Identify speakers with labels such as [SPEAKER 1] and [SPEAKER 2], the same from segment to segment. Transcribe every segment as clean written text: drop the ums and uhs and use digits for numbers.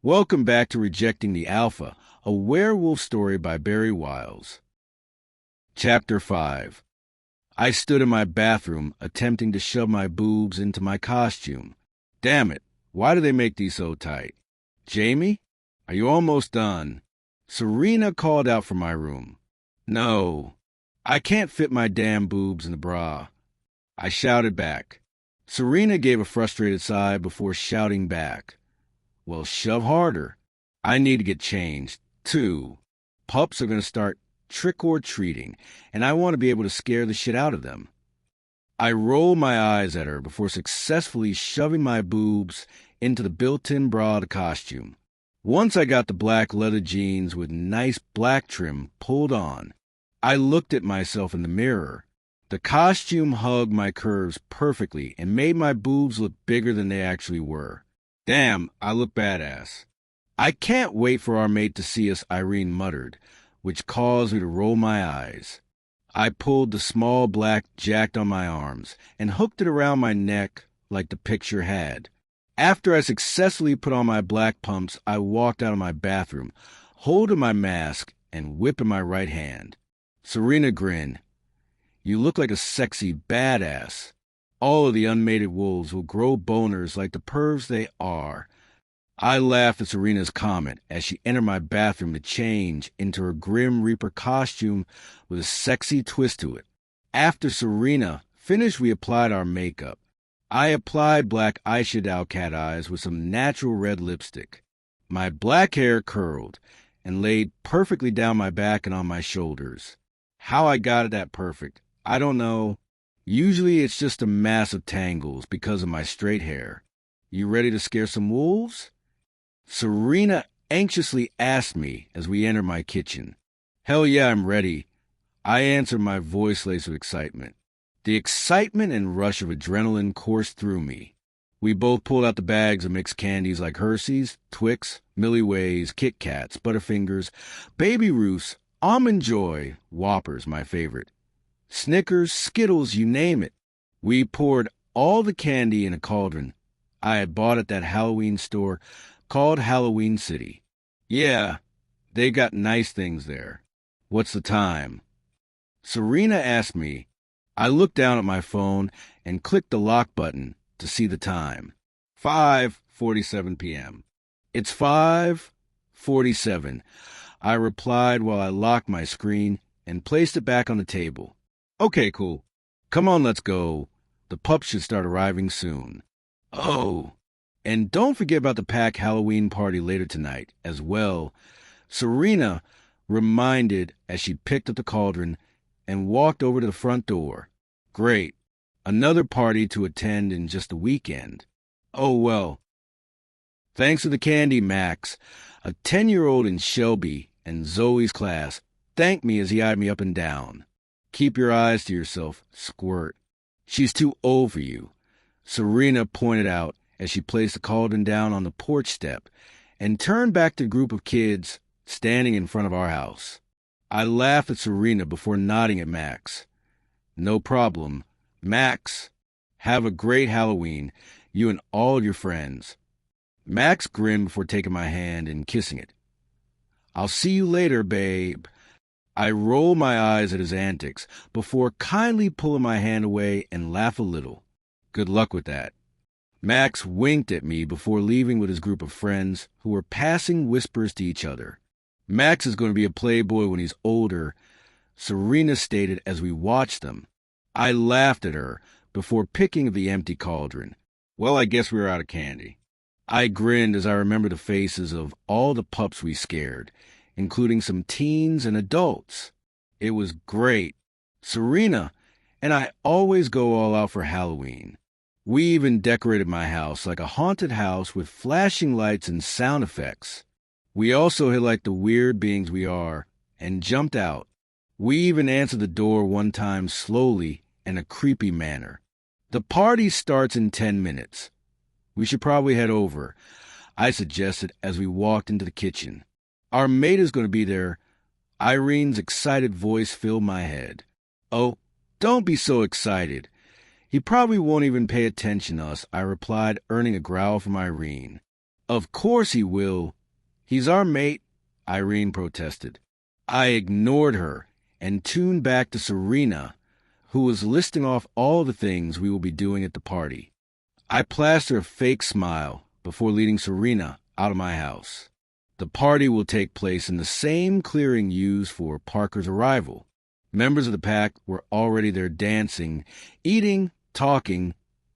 [SPEAKER 1] Welcome back to Rejecting the Alpha, a werewolf story by Barry Wiles. Chapter 5. I stood in my bathroom, attempting to shove my boobs into my costume. Damn it, why do they make these so tight? Jamie, are you almost done? Serena called out from my room. No, I can't fit my damn boobs in the bra. I shouted back. Serena gave a frustrated sigh before shouting back. Well, shove harder. I need to get changed, too. Pups are going to start trick-or-treating, and I want to be able to scare the shit out of them. I rolled my eyes at her before successfully shoving my boobs into the built-in bra of the costume. Once I got the black leather jeans with nice black trim pulled on, I looked at myself in the mirror. The costume hugged my curves perfectly and made my boobs look bigger than they actually were. Damn, I look badass. I can't wait for our mate to see us, Irene muttered, which caused me to roll my eyes. I pulled the small black jacket on my arms and hooked it around my neck like the picture had. After I successfully put on my black pumps, I walked out of my bathroom, holding my mask and whip in my right hand. Serena grinned. You look like a sexy badass. All of the unmated wolves will grow boners like the pervs they are. I laughed at Serena's comment as she entered my bathroom to change into her Grim Reaper costume with a sexy twist to it. After Serena finished, we applied our makeup. I applied black eyeshadow cat eyes with some natural red lipstick. My black hair curled and laid perfectly down my back and on my shoulders. How I got it that perfect, I don't know. Usually it's just a mass of tangles because of my straight hair. You ready to scare some wolves? Serena anxiously asked me as we entered my kitchen. Hell yeah, I'm ready. I answered, my voice laced with excitement. The excitement and rush of adrenaline coursed through me. We both pulled out the bags of mixed candies like Hershey's, Twix, Milky Ways, Kit Kats, Butterfingers, Baby Ruths, Almond Joy, Whoppers, my favorite. Snickers, Skittles, you name it. We poured all the candy in a cauldron I had bought at that Halloween store called Halloween City. Yeah, they got nice things there. What's the time? Serena asked me. I looked down at my phone and clicked the lock button to see the time. 5:47 p.m. It's 5:47. I replied while I locked my screen and placed it back on the table. Okay, cool. Come on, let's go. The pups should start arriving soon. Oh, and don't forget about the pack Halloween party later tonight as well. Serena reminded as she picked up the cauldron and walked over to the front door. Great. Another party to attend in just a weekend. Oh, well. Thanks for the candy, Max. A 10-year-old in Shelby and Zoe's class thanked me as he eyed me up and down. Keep your eyes to yourself, Squirt. She's too old for you, Serena pointed out as she placed the cauldron down on the porch step and turned back to the group of kids standing in front of our house. I laughed at Serena before nodding at Max. No problem. Max, have a great Halloween, you and all your friends. Max grinned before taking my hand and kissing it. I'll see you later, babe. I rolled my eyes at his antics before kindly pulling my hand away and laugh a little. Good luck with that. Max winked at me before leaving with his group of friends who were passing whispers to each other. Max is going to be a playboy when he's older, Serena stated as we watched them. I laughed at her before picking the empty cauldron. Well, I guess we were out of candy. I grinned as I remembered the faces of all the pups we scared, including some teens and adults. It was great. Serena and I always go all out for Halloween. We even decorated my house like a haunted house with flashing lights and sound effects. We also hid like the weird beings we are and jumped out. We even answered the door one time slowly in a creepy manner. The party starts in 10 minutes. We should probably head over, I suggested as we walked into the kitchen. Our mate is going to be there. Irene's excited voice filled my head. Oh, don't be so excited. He probably won't even pay attention to us, I replied, earning a growl from Irene. Of course he will. He's our mate, Irene protested. I ignored her and tuned back to Serena, who was listing off all the things we will be doing at the party. I plastered a fake smile before leading Serena out of my house. The party will take place in the same clearing used for Parker's arrival. Members of the pack were already there dancing, eating, talking,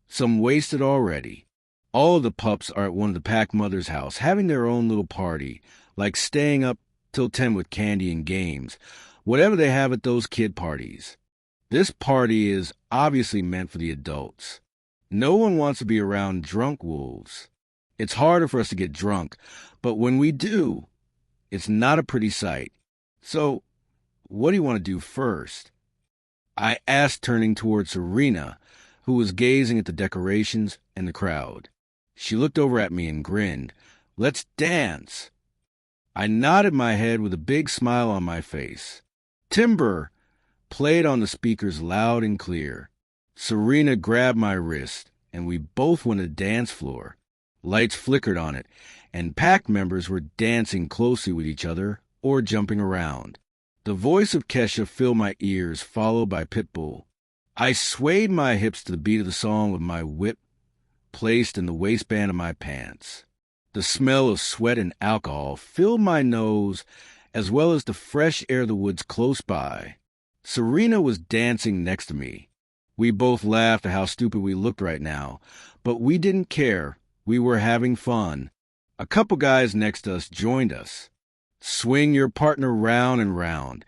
[SPEAKER 1] some wasted already. All of the pups are at one of the pack mothers' house, having their own little party, like staying up till 10 with candy and games, whatever they have at those kid parties. This party is obviously meant for the adults. No one wants to be around drunk wolves. It's harder for us to get drunk, but when we do, it's not a pretty sight. So, what do you want to do first? I asked, turning towards Serena, who was gazing at the decorations and the crowd. She looked over at me and grinned. Let's dance. I nodded my head with a big smile on my face. Timber played on the speakers loud and clear. Serena grabbed my wrist, and we both went to the dance floor. Lights flickered on it, and pack members were dancing closely with each other or jumping around. The voice of Kesha filled my ears, followed by Pitbull. I swayed my hips to the beat of the song with my whip placed in the waistband of my pants. The smell of sweat and alcohol filled my nose, as well as the fresh air of the woods close by. Serena was dancing next to me. We both laughed at how stupid we looked right now, but we didn't care. We were having fun. A couple guys next to us joined us. Swing your partner round and round.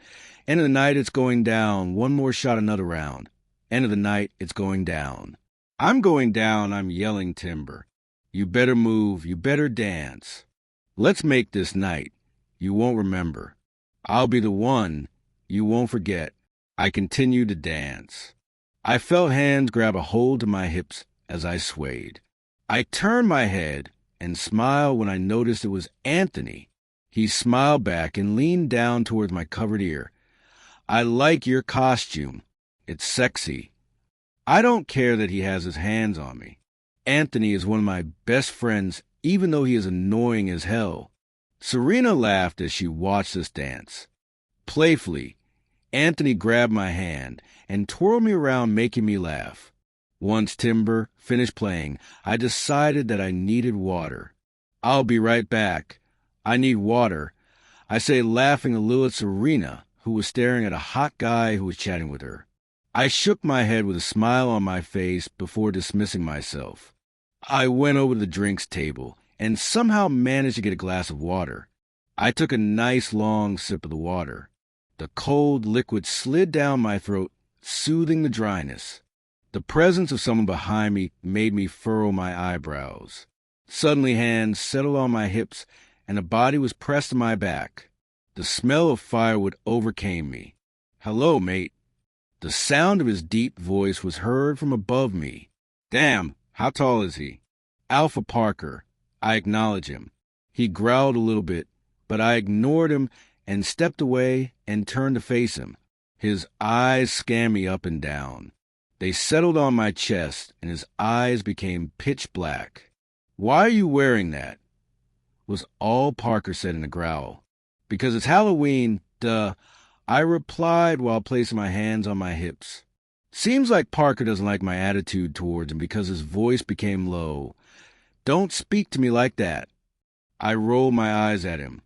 [SPEAKER 1] End of the night, it's going down. One more shot, another round. End of the night, it's going down. I'm going down, I'm yelling timber. You better move, you better dance. Let's make this night. You won't remember. I'll be the one. You won't forget. I continue to dance. I felt hands grab a hold of my hips as I swayed. I turned my head and smiled when I noticed it was Anthony. He smiled back and leaned down towards my covered ear. I like your costume. It's sexy. I don't care that he has his hands on me. Anthony is one of my best friends, even though he is annoying as hell. Serena laughed as she watched us dance. Playfully, Anthony grabbed my hand and twirled me around, making me laugh. Once Timber finished playing, I decided that I needed water. I'll be right back. I need water, I say, laughing a little at Serena, who was staring at a hot guy who was chatting with her. I shook my head with a smile on my face before dismissing myself. I went over to the drinks table and somehow managed to get a glass of water. I took a nice long sip of the water. The cold liquid slid down my throat, soothing the dryness. The presence of someone behind me made me furrow my eyebrows. Suddenly, hands settled on my hips, and a body was pressed to my back. The smell of firewood overcame me. Hello, mate. The sound of his deep voice was heard from above me. Damn, how tall is he? Alpha Parker. I acknowledge him. He growled a little bit, but I ignored him and stepped away and turned to face him. His eyes scanned me up and down. They settled on my chest, and his eyes became pitch black. Why are you wearing that? Was all Parker said in a growl. Because it's Halloween, duh, I replied while placing my hands on my hips. Seems like Parker doesn't like my attitude towards him because his voice became low. Don't speak to me like that. I rolled my eyes at him.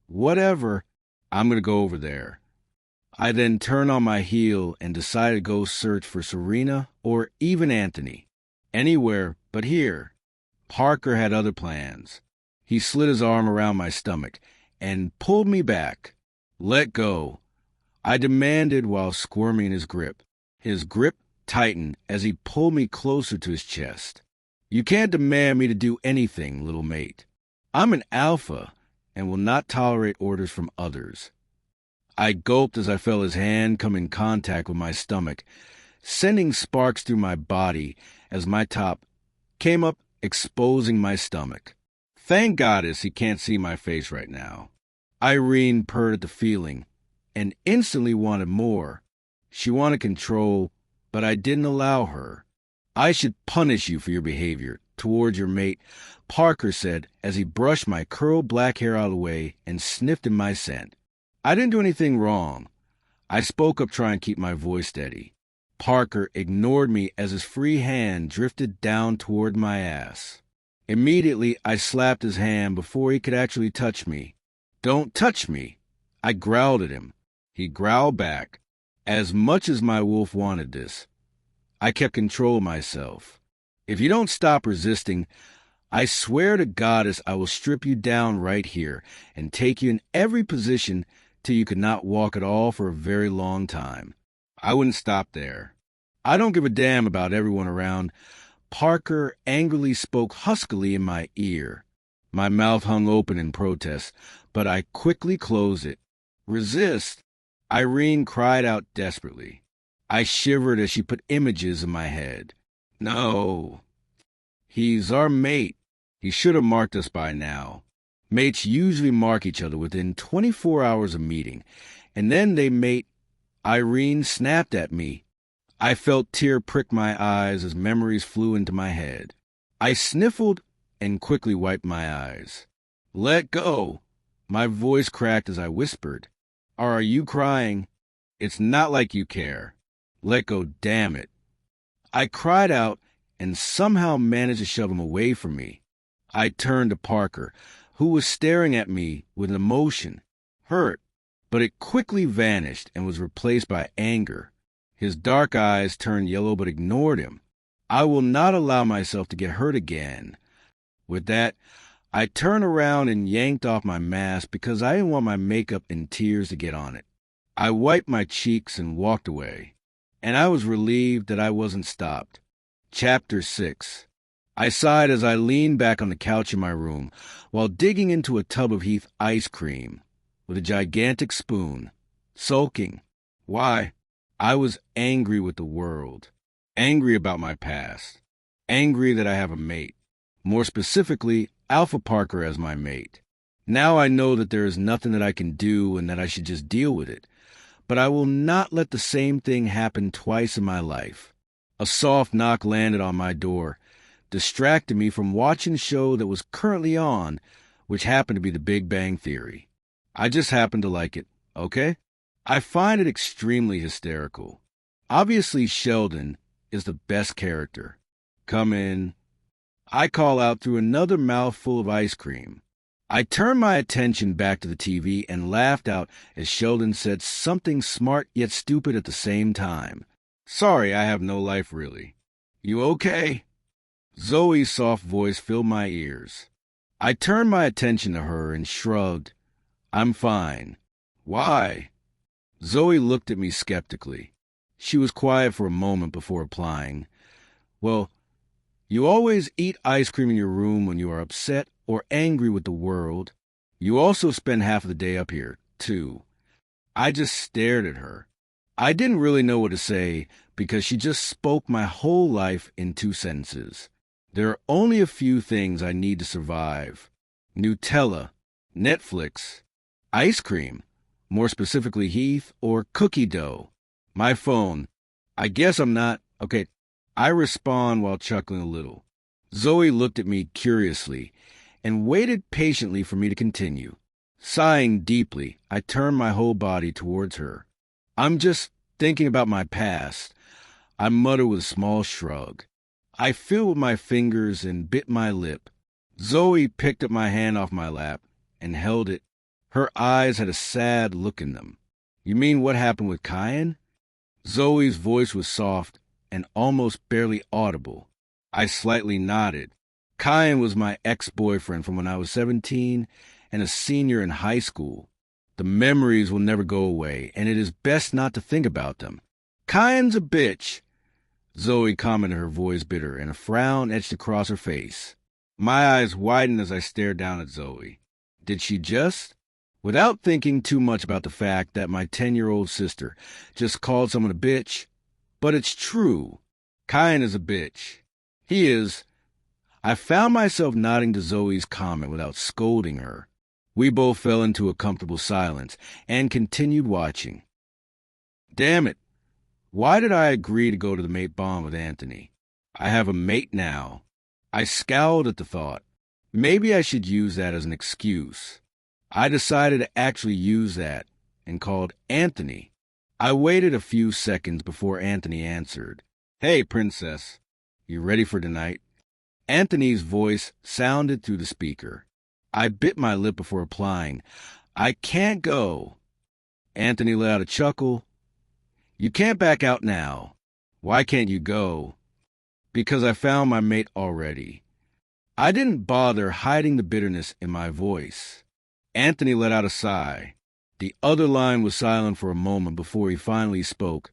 [SPEAKER 1] Whatever, I'm going to go over there. I then turned on my heel and decided to go search for Serena or even Anthony. Anywhere but here. Parker had other plans. He slid his arm around my stomach and pulled me back. Let go, I demanded while squirming in his grip. His grip tightened as he pulled me closer to his chest. You can't demand me to do anything, little mate. I'm an alpha and will not tolerate orders from others. I gulped as I felt his hand come in contact with my stomach, sending sparks through my body as my top came up, exposing my stomach. Thank goddess he can't see my face right now. Irene purred at the feeling and instantly wanted more. She wanted control, but I didn't allow her. I should punish you for your behavior, towards your mate," Parker said as he brushed my curled black hair out of the way and sniffed in my scent. I didn't do anything wrong. I spoke up, trying to keep my voice steady. Parker ignored me as his free hand drifted down toward my ass. Immediately, I slapped his hand before he could actually touch me. "Don't touch me!" I growled at him. He growled back. As much as my wolf wanted this, I kept control of myself. "If you don't stop resisting, I swear to Goddess I will strip you down right here and take you in every position till you could not walk at all for a very long time." I wouldn't stop there. "I don't give a damn about everyone around." Parker angrily spoke huskily in my ear. My mouth hung open in protest, but I quickly closed it. "Resist?" Irene cried out desperately. I shivered as she put images in my head. "No. He's our mate. He should have marked us by now." Mates usually mark each other within 24 hours of meeting, and then they mate. Irene snapped at me. I felt tear prick my eyes as memories flew into my head. I sniffled and quickly wiped my eyes. "Let go." My voice cracked as I whispered. "Are you crying? It's not like you care. Let go, damn it." I cried out and somehow managed to shove him away from me. I turned to Parker, who was staring at me with emotion, hurt, but it quickly vanished and was replaced by anger. His dark eyes turned yellow but ignored him. I will not allow myself to get hurt again. With that, I turned around and yanked off my mask because I didn't want my makeup and tears to get on it. I wiped my cheeks and walked away, and I was relieved that I wasn't stopped. Chapter 6. I sighed as I leaned back on the couch in my room while digging into a tub of Heath ice cream with a gigantic spoon, sulking. Why? I was angry with the world, angry about my past, angry that I have a mate, more specifically, Alpha Parker as my mate. Now I know that there is nothing that I can do and that I should just deal with it, but I will not let the same thing happen twice in my life. A soft knock landed on my door, distracted me from watching a show that was currently on, which happened to be The Big Bang Theory. I just happened to like it, okay? I find it extremely hysterical. Obviously, Sheldon is the best character. "Come in." I call out through another mouthful of ice cream. I turned my attention back to the TV and laughed out as Sheldon said something smart yet stupid at the same time. "Sorry, I have no life really." "You okay?" Zoe's soft voice filled my ears. I turned my attention to her and shrugged. "I'm fine." "Why?" Zoe looked at me skeptically. She was quiet for a moment before replying. "Well, you always eat ice cream in your room when you are upset or angry with the world. You also spend half of the day up here, too." I just stared at her. I didn't really know what to say because she just spoke my whole life in 2 sentences. There are only a few things I need to survive: Nutella, Netflix, ice cream, more specifically Heath, or cookie dough. My phone. I guess I'm not... Okay, I respond while chuckling a little. Zoe looked at me curiously and waited patiently for me to continue. Sighing deeply, I turned my whole body towards her. "I'm just thinking about my past," I muttered with a small shrug. I filled with my fingers and bit my lip. Zoe picked up my hand off my lap and held it. Her eyes had a sad look in them. "You mean what happened with Kyan?" Zoe's voice was soft and almost barely audible. I slightly nodded. Kyan was my ex-boyfriend from when I was 17 and a senior in high school. The memories will never go away, and it is best not to think about them. "Kyan's a bitch," Zoe commented, her voice bitter, and a frown etched across her face. My eyes widened as I stared down at Zoe. Did she just? Without thinking too much about the fact that my 10-year-old sister just called someone a bitch. But it's true. Kyan is a bitch. He is. I found myself nodding to Zoe's comment without scolding her. We both fell into a comfortable silence and continued watching. Damn it. Why did I agree to go to the mate bomb with Anthony? I have a mate now. I scowled at the thought. Maybe I should use that as an excuse. I decided to actually use that and called Anthony. I waited a few seconds before Anthony answered. "Hey, princess. You ready for tonight?" Anthony's voice sounded through the speaker. I bit my lip before replying, "I can't go." Anthony let out a chuckle. "You can't back out now." "Why can't you go?" "Because I found my mate already." I didn't bother hiding the bitterness in my voice. Anthony let out a sigh. The other line was silent for a moment before he finally spoke.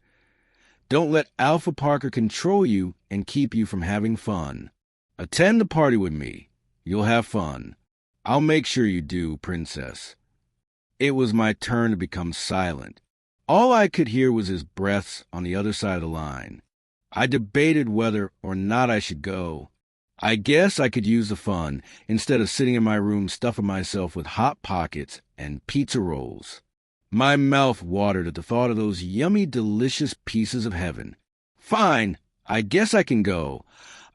[SPEAKER 1] "Don't let Alpha Parker control you and keep you from having fun. Attend the party with me. You'll have fun. I'll make sure you do, princess." It was my turn to become silent. All I could hear was his breaths on the other side of the line. I debated whether or not I should go. I guess I could use the fun instead of sitting in my room stuffing myself with Hot Pockets and pizza rolls. My mouth watered at the thought of those yummy, delicious pieces of heaven. "Fine, I guess I can go,"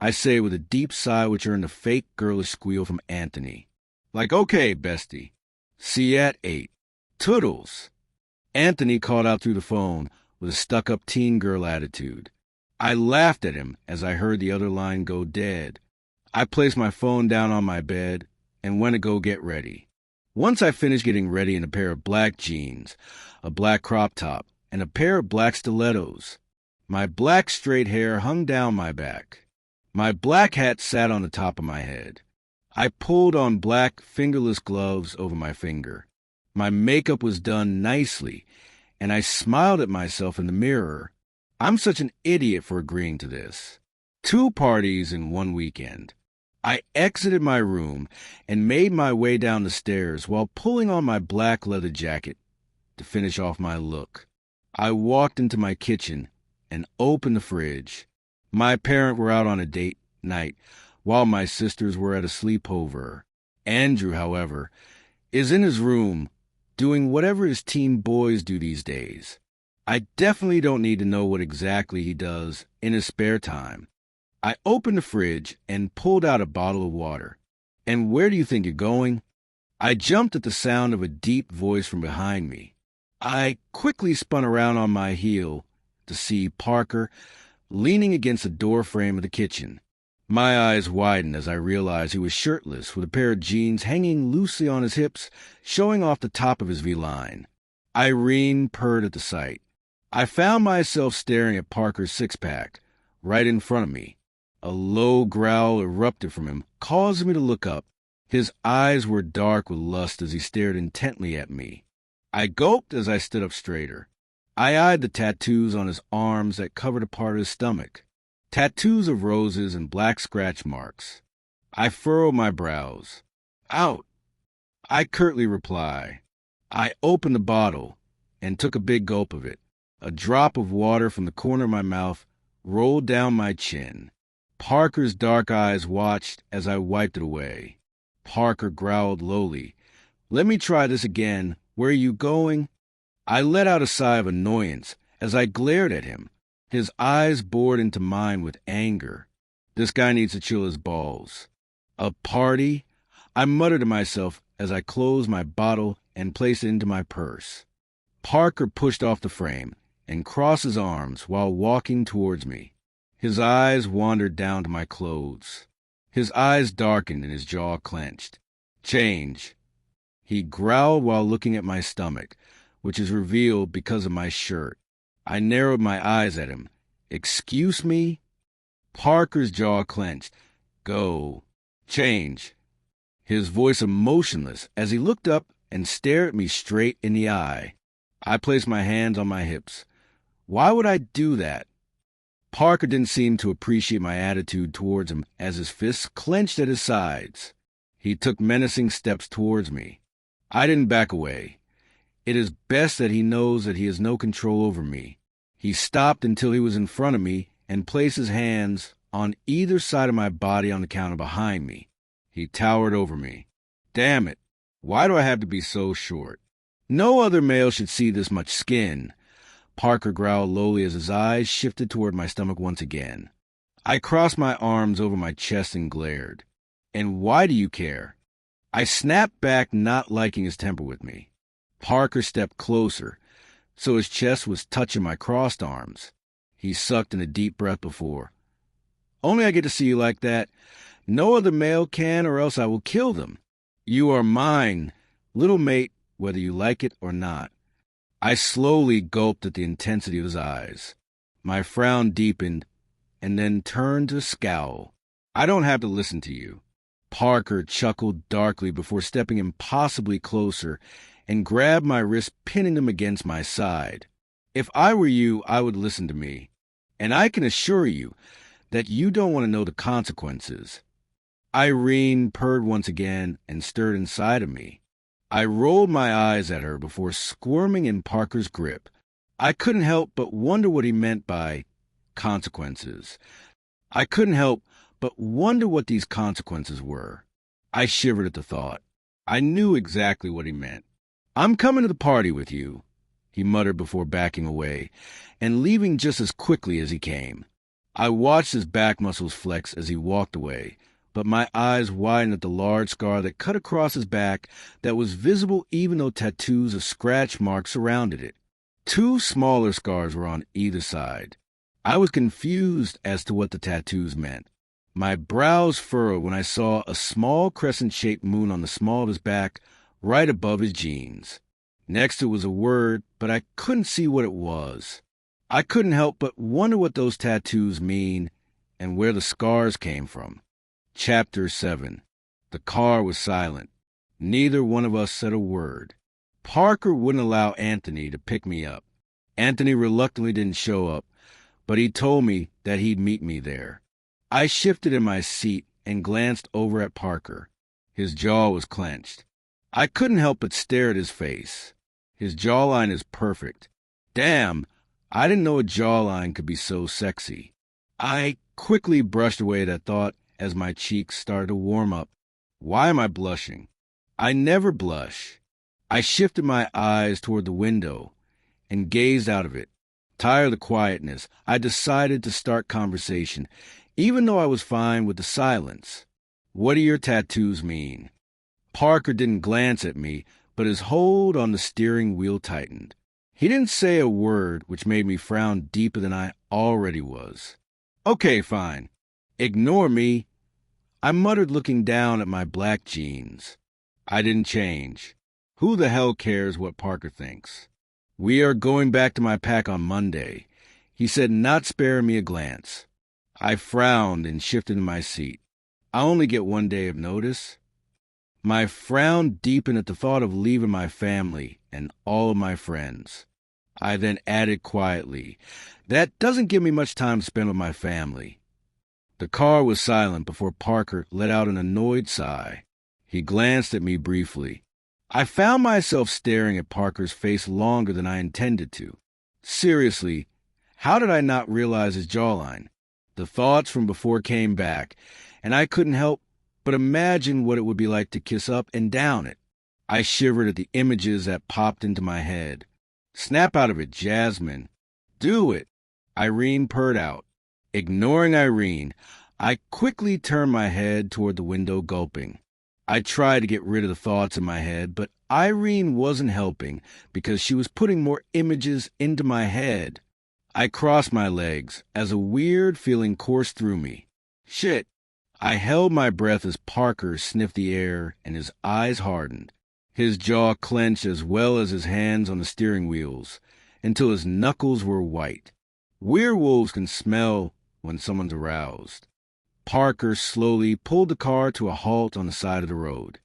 [SPEAKER 1] I say with a deep sigh which earned a fake girlish squeal from Anthony. Like, "Okay, bestie. See you at 8. Toodles." Anthony called out through the phone with a stuck-up teen girl attitude. I laughed at him as I heard the other line go dead. I placed my phone down on my bed and went to go get ready. Once I finished getting ready in a pair of black jeans, a black crop top, and a pair of black stilettos, my black straight hair hung down my back. My black hat sat on the top of my head. I pulled on black fingerless gloves over my finger. My makeup was done nicely, and I smiled at myself in the mirror. I'm such an idiot for agreeing to this. 2 parties in one weekend. I exited my room and made my way down the stairs while pulling on my black leather jacket to finish off my look. I walked into my kitchen and opened the fridge. My parents were out on a date night while my sisters were at a sleepover. Andrew, however, is in his room doing whatever his teen boys do these days. I definitely don't need to know what exactly he does in his spare time. I opened the fridge and pulled out a bottle of water. "And where do you think you're going?" I jumped at the sound of a deep voice from behind me. I quickly spun around on my heel to see Parker leaning against the door frame of the kitchen. My eyes widened as I realized he was shirtless with a pair of jeans hanging loosely on his hips, showing off the top of his V-line. Irene purred at the sight. I found myself staring at Parker's six-pack right in front of me. A low growl erupted from him, causing me to look up. His eyes were dark with lust as he stared intently at me. I gulped as I stood up straighter. I eyed the tattoos on his arms that covered a part of his stomach. Tattoos of roses and black scratch marks. I furrowed my brows. "Out," I curtly reply. I opened the bottle and took a big gulp of it. A drop of water from the corner of my mouth rolled down my chin. Parker's dark eyes watched as I wiped it away. Parker growled lowly. "Let me try this again. Where are you going?" I let out a sigh of annoyance as I glared at him. His eyes bored into mine with anger. This guy needs to chill his balls. "A party?" I muttered to myself as I closed my bottle and placed it into my purse. Parker pushed off the frame and crossed his arms while walking towards me. His eyes wandered down to my clothes. His eyes darkened and his jaw clenched. "Change," he growled while looking at my stomach, which is revealed because of my shirt. I narrowed my eyes at him. "Excuse me?" Parker's jaw clenched. "Go. Change." His voice emotionless as he looked up and stared at me straight in the eye. I placed my hands on my hips. Why would I do that? Parker didn't seem to appreciate my attitude towards him as his fists clenched at his sides. He took menacing steps towards me. I didn't back away. It is best that he knows that he has no control over me. He stopped until he was in front of me and placed his hands on either side of my body on the counter behind me. He towered over me. Damn it, why do I have to be so short? No other male should see this much skin. Parker growled lowly as his eyes shifted toward my stomach once again. I crossed my arms over my chest and glared. And why do you care? I snapped back, not liking his temper with me. Parker stepped closer, so his chest was touching my crossed arms. He sucked in a deep breath before. Only I get to see you like that. No other male can, or else I will kill them. You are mine, little mate, whether you like it or not. I slowly gulped at the intensity of his eyes. My frown deepened, and then turned to scowl. I don't have to listen to you. Parker chuckled darkly before stepping impossibly closer and grabbed my wrist, pinning them against my side. If I were you, I would listen to me. And I can assure you that you don't want to know the consequences. Irene purred once again and stirred inside of me. I rolled my eyes at her before squirming in Parker's grip. I couldn't help but wonder what he meant by consequences. I couldn't help but wonder what these consequences were. I shivered at the thought. I knew exactly what he meant. I'm coming to the party with you, he muttered before backing away, and leaving just as quickly as he came. I watched his back muscles flex as he walked away, but my eyes widened at the large scar that cut across his back that was visible even though tattoos of scratch marks surrounded it. 2 smaller scars were on either side. I was confused as to what the tattoos meant. My brows furrowed when I saw a small crescent-shaped moon on the small of his back right above his jeans. Next to it was a word, but I couldn't see what it was. I couldn't help but wonder what those tattoos mean and where the scars came from. Chapter 7. The car was silent. Neither one of us said a word. Parker wouldn't allow Anthony to pick me up. Anthony reluctantly didn't show up, but he told me that he'd meet me there. I shifted in my seat and glanced over at Parker. His jaw was clenched. I couldn't help but stare at his face. His jawline is perfect. Damn, I didn't know a jawline could be so sexy. I quickly brushed away that thought as my cheeks started to warm up. Why am I blushing? I never blush. I shifted my eyes toward the window and gazed out of it. Tired of the quietness, I decided to start conversation, even though I was fine with the silence. What do your tattoos mean? Parker didn't glance at me, but his hold on the steering wheel tightened. He didn't say a word, which made me frown deeper than I already was. Okay, fine. Ignore me. I muttered, looking down at my black jeans. I didn't change. Who the hell cares what Parker thinks? We are going back to my pack on Monday, he said, not sparing me a glance. I frowned and shifted in my seat. I only get 1 day of notice. My frown deepened at the thought of leaving my family and all of my friends. I then added quietly, that doesn't give me much time to spend with my family. The car was silent before Parker let out an annoyed sigh. He glanced at me briefly. I found myself staring at Parker's face longer than I intended to. Seriously, how did I not realize his jawline? The thoughts from before came back, and I couldn't help but imagine what it would be like to kiss up and down it. I shivered at the images that popped into my head. Snap out of it, Jasmine. Do it. Irene purred out. Ignoring Irene, I quickly turned my head toward the window, gulping. I tried to get rid of the thoughts in my head, but Irene wasn't helping because she was putting more images into my head. I crossed my legs as a weird feeling coursed through me. Shit. I held my breath as Parker sniffed the air and his eyes hardened. His jaw clenched as well as his hands on the steering wheels until his knuckles were white. Werewolves can smell when someone's aroused. Parker slowly pulled the car to a halt on the side of the road.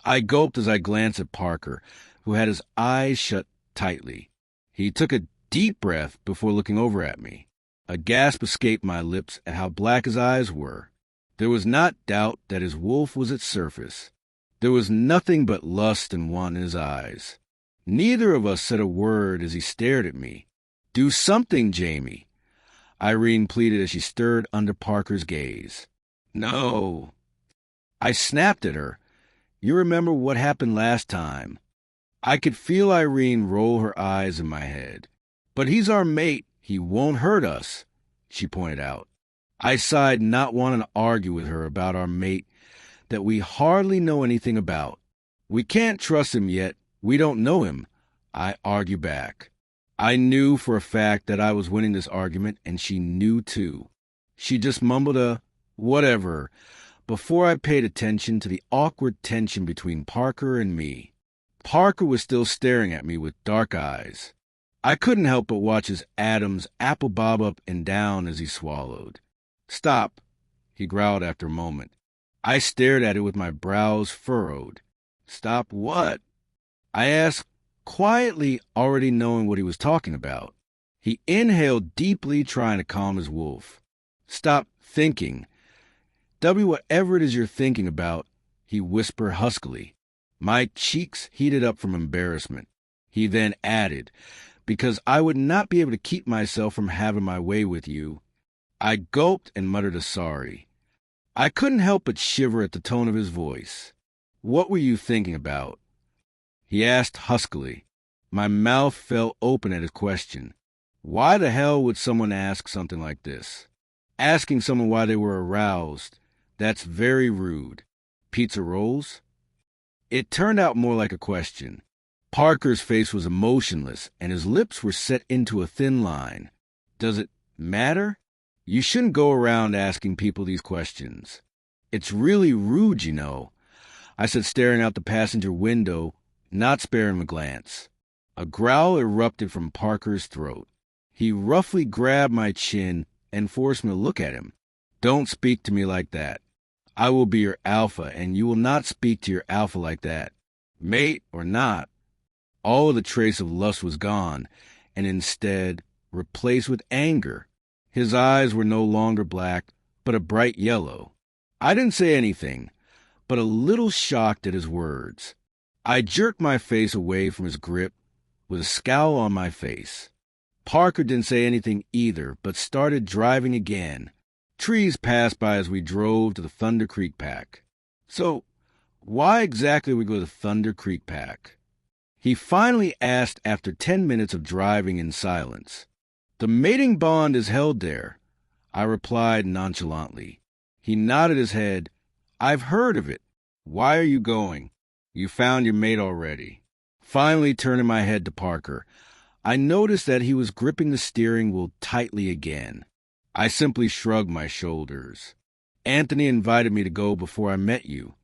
[SPEAKER 1] I gulped as I glanced at Parker, who had his eyes shut tightly. He took a deep breath before looking over at me. A gasp escaped my lips at how black his eyes were. There was not doubt that his wolf was its surface. There was nothing but lust and want in his eyes. Neither of us said a word as he stared at me. Do something, Jamie, Irene pleaded as she stirred under Parker's gaze. No. I snapped at her. You remember what happened last time. I could feel Irene roll her eyes in my head. But he's our mate. He won't hurt us, she pointed out. I sighed, not wanting to argue with her about our mate that we hardly know anything about. We can't trust him yet. We don't know him, I argue back. I knew for a fact that I was winning this argument, and she knew too. She just mumbled a whatever before I paid attention to the awkward tension between Parker and me. Parker was still staring at me with dark eyes. I couldn't help but watch his Adam's apple bob up and down as he swallowed. "Stop," he growled after a moment. I stared at it with my brows furrowed. "Stop what?" I asked, quietly, already knowing what he was talking about. He inhaled deeply, trying to calm his wolf. "Stop thinking. W, whatever it is you're thinking about," he whispered huskily. My cheeks heated up from embarrassment. He then added, "Because I would not be able to keep myself from having my way with you." I gulped and muttered a sorry. I couldn't help but shiver at the tone of his voice. "What were you thinking about?" he asked huskily. My mouth fell open at his question. Why the hell would someone ask something like this? Asking someone why they were aroused, that's very rude. Pizza rolls? It turned out more like a question. Parker's face was emotionless, and his lips were set into a thin line. "Does it matter? You shouldn't go around asking people these questions. It's really rude, you know," I said, staring out the passenger window, not sparing a glance. A growl erupted from Parker's throat. He roughly grabbed my chin and forced me to look at him. "Don't speak to me like that. I will be your alpha, and you will not speak to your alpha like that. Mate or not." All of the trace of lust was gone, and instead replaced with anger. His eyes were no longer black, but a bright yellow. I didn't say anything, but a little shocked at his words. I jerked my face away from his grip with a scowl on my face. Parker didn't say anything either, but started driving again. Trees passed by as we drove to the Thunder Creek Pack. "So, why exactly we go to Thunder Creek Pack?" he finally asked after 10 minutes of driving in silence. "The mating bond is held there," I replied nonchalantly. He nodded his head. "I've heard of it. Why are you going? You found your mate already." Finally turning my head to Parker, I noticed that he was gripping the steering wheel tightly again. I simply shrugged my shoulders. "Anthony invited me to go before I met you."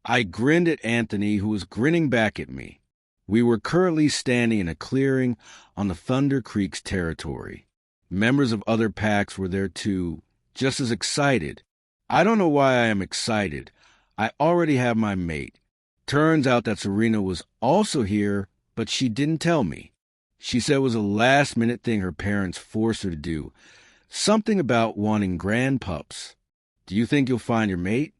[SPEAKER 1] I grinned at Anthony, who was grinning back at me. We were currently standing in a clearing on the Thunder Creek's territory. Members of other packs were there too, just as excited. I don't know why I am excited. I already have my mate. Turns out that Serena was also here, but she didn't tell me. She said it was a last-minute thing her parents forced her to do. Something about wanting grand pups. "Do you think you'll find your mate?"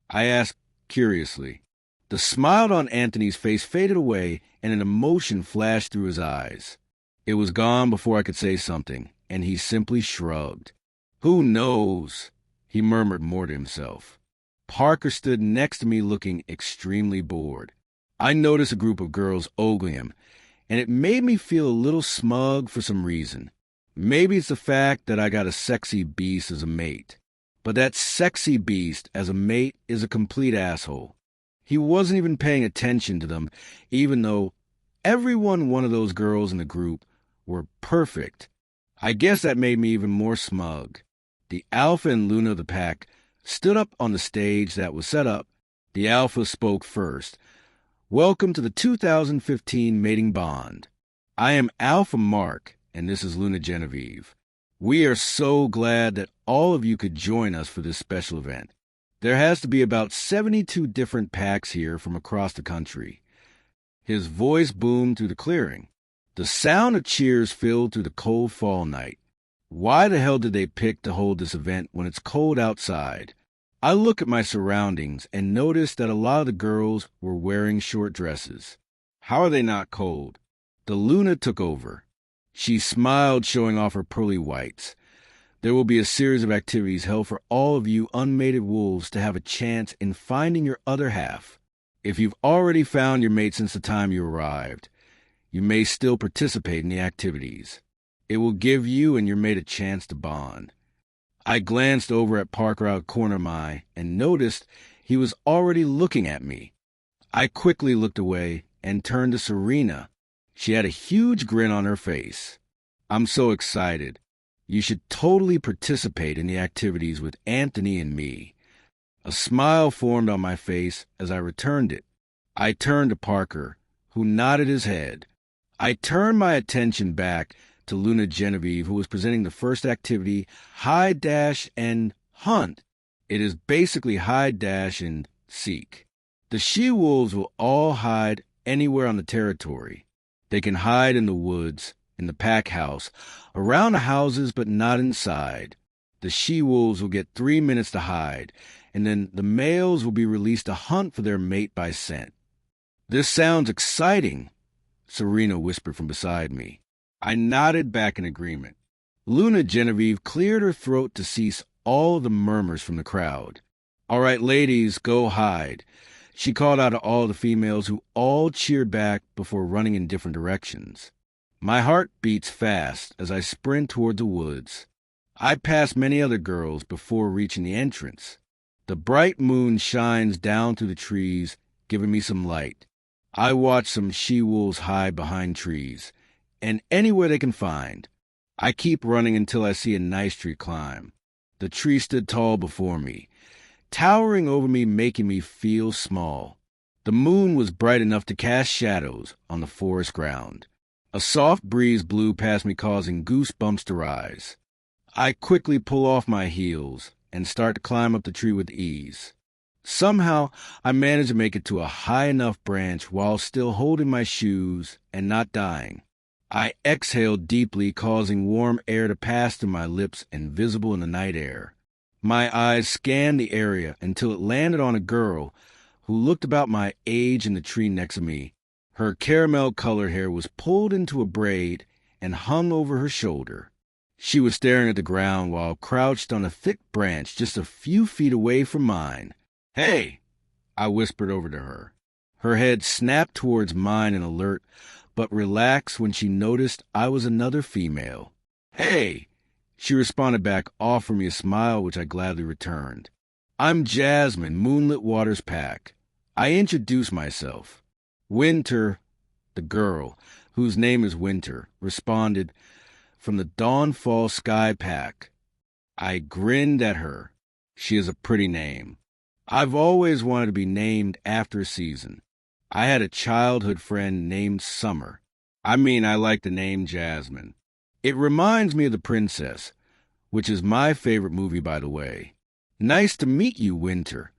[SPEAKER 1] I asked curiously. The smile on Anthony's face faded away, and an emotion flashed through his eyes. It was gone before I could say something, and he simply shrugged. "Who knows?" he murmured more to himself. Parker stood next to me looking extremely bored. I noticed a group of girls ogling him, and it made me feel a little smug for some reason. Maybe it's the fact that I got a sexy beast as a mate. But that sexy beast as a mate is a complete asshole. He wasn't even paying attention to them, even though every one of those girls in the group were perfect. I guess that made me even more smug. The Alpha and Luna of the pack stood up on the stage that was set up. The Alpha spoke first. "Welcome to the 2015 Mating Bond. I am Alpha Mark, and this is Luna Genevieve. We are so glad that all of you could join us for this special event. There has to be about 72 different packs here from across the country." His voice boomed through the clearing. The sound of cheers filled through the cold fall night. Why the hell did they pick to hold this event when it's cold outside? I look at my surroundings and notice that a lot of the girls were wearing short dresses. How are they not cold? The Luna took over. She smiled, showing off her pearly whites. There will be a series of activities held for all of you unmated wolves to have a chance in finding your other half. If you've already found your mate since the time you arrived, you may still participate in the activities. It will give you and your mate a chance to bond. I glanced over at Parker out of the corner of my eye and noticed he was already looking at me. I quickly looked away and turned to Serena. She had a huge grin on her face. "I'm so excited. You should totally participate in the activities with Anthony and me." A smile formed on my face as I returned it. I turned to Parker, who nodded his head. I turned my attention back to Luna Genevieve, who was presenting the first activity, hide, dash, and hunt. It is basically hide, dash, and seek. The she-wolves will all hide anywhere on the territory. They can hide in the woods, in the pack house, around the houses, but not inside. The she-wolves will get 3 minutes to hide, and then the males will be released to hunt for their mate by scent. "This sounds exciting," Serena whispered from beside me. I nodded back in agreement. Luna Genevieve cleared her throat to cease all the murmurs from the crowd. "All right, ladies, go hide." She called out to all the females, who all cheered back before running in different directions. My heart beats fast as I sprint toward the woods. I pass many other girls before reaching the entrance. The bright moon shines down through the trees, giving me some light. I watch some she-wolves hide behind trees, and anywhere they can find. I keep running until I see a nice tree climb. The tree stood tall before me, towering over me, making me feel small. The moon was bright enough to cast shadows on the forest ground. A soft breeze blew past me, causing goosebumps to rise. I quickly pull off my heels and start to climb up the tree with ease. Somehow, I manage to make it to a high enough branch while still holding my shoes and not dying. I exhaled deeply, causing warm air to pass through my lips and visible in the night air. My eyes scanned the area until it landed on a girl who looked about my age in the tree next to me. Her caramel-colored hair was pulled into a braid and hung over her shoulder. She was staring at the ground while crouched on a thick branch just a few feet away from mine. "Hey!" I whispered over to her. Her head snapped towards mine in alert, but relaxed when she noticed I was another female. "Hey!" She responded back, offering me a smile, which I gladly returned. "I'm Jasmine, Moonlit Waters Pack." I introduced myself. Winter, the girl, whose name is Winter, responded, "From the Dawnfall Sky Pack." I grinned at her. She is a pretty name. I've always wanted to be named after a season. I had a childhood friend named Summer. I like the name Jasmine. It reminds me of The Princess, which is my favorite movie, by the way. "Nice to meet you, Winter,"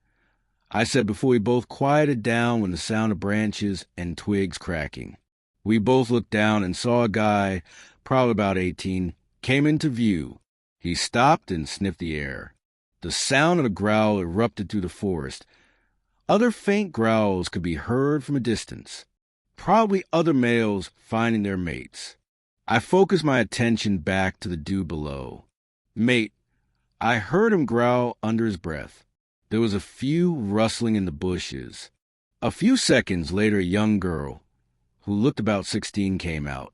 [SPEAKER 1] I said before we both quieted down when the sound of branches and twigs cracking. We both looked down and saw a guy, probably about 18, came into view. He stopped and sniffed the air. The sound of a growl erupted through the forest. Other faint growls could be heard from a distance. Probably other males finding their mates. I focused my attention back to the dude below. "Mate," I heard him growl under his breath. There was a few rustling in the bushes. A few seconds later, a young girl, who looked about 16, came out.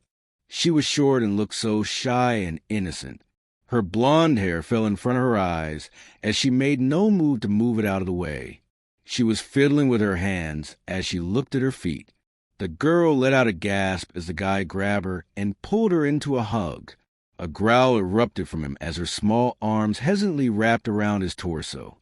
[SPEAKER 1] She was short and looked so shy and innocent. Her blonde hair fell in front of her eyes as she made no move to move it out of the way. She was fiddling with her hands as she looked at her feet. The girl let out a gasp as the guy grabbed her and pulled her into a hug. A growl erupted from him as her small arms hesitantly wrapped around his torso.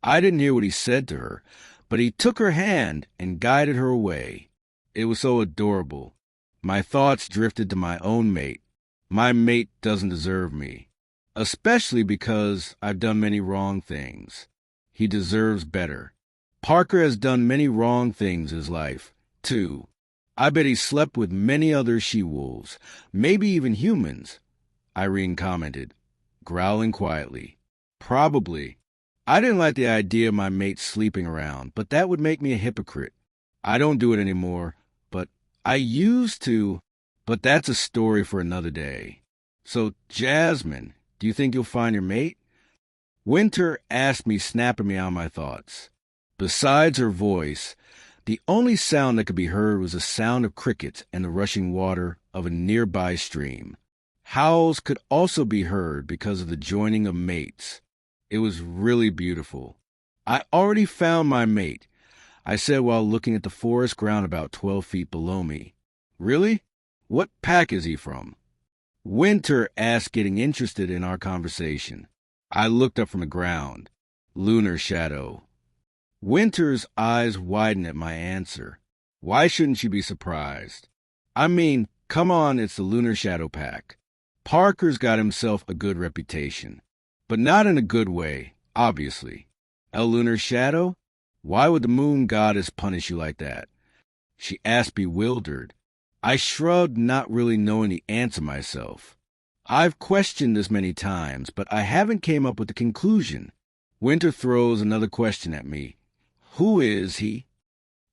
[SPEAKER 1] I didn't hear what he said to her, but he took her hand and guided her away. It was so adorable. My thoughts drifted to my own mate. My mate doesn't deserve me, especially because I've done many wrong things. He deserves better. Parker has done many wrong things in his life, too. I bet he slept with many other she-wolves, maybe even humans, Irene commented, growling quietly. Probably. I didn't like the idea of my mate sleeping around, but that would make me a hypocrite. I don't do it anymore, but I used to. But that's a story for another day. So, Jasmine, do you think you'll find your mate? Winter asked me, snapping me out of my thoughts. Besides her voice, the only sound that could be heard was the sound of crickets and the rushing water of a nearby stream. Howls could also be heard because of the joining of mates. It was really beautiful. I already found my mate, I said while looking at the forest ground about 12 feet below me. Really? What pack is he from? Winter asked, getting interested in our conversation. I looked up from the ground. Lunar Shadow. Winter's eyes widened at my answer. Why shouldn't she be surprised? I mean, come on, it's the Lunar Shadow pack. Parker's got himself a good reputation, but not in a good way, obviously. El Lunar Shadow? Why would the moon goddess punish you like that? She asked, bewildered. I shrugged, not really knowing the answer myself. I've questioned this many times, but I haven't came up with a conclusion. Winter throws another question at me. Who is he?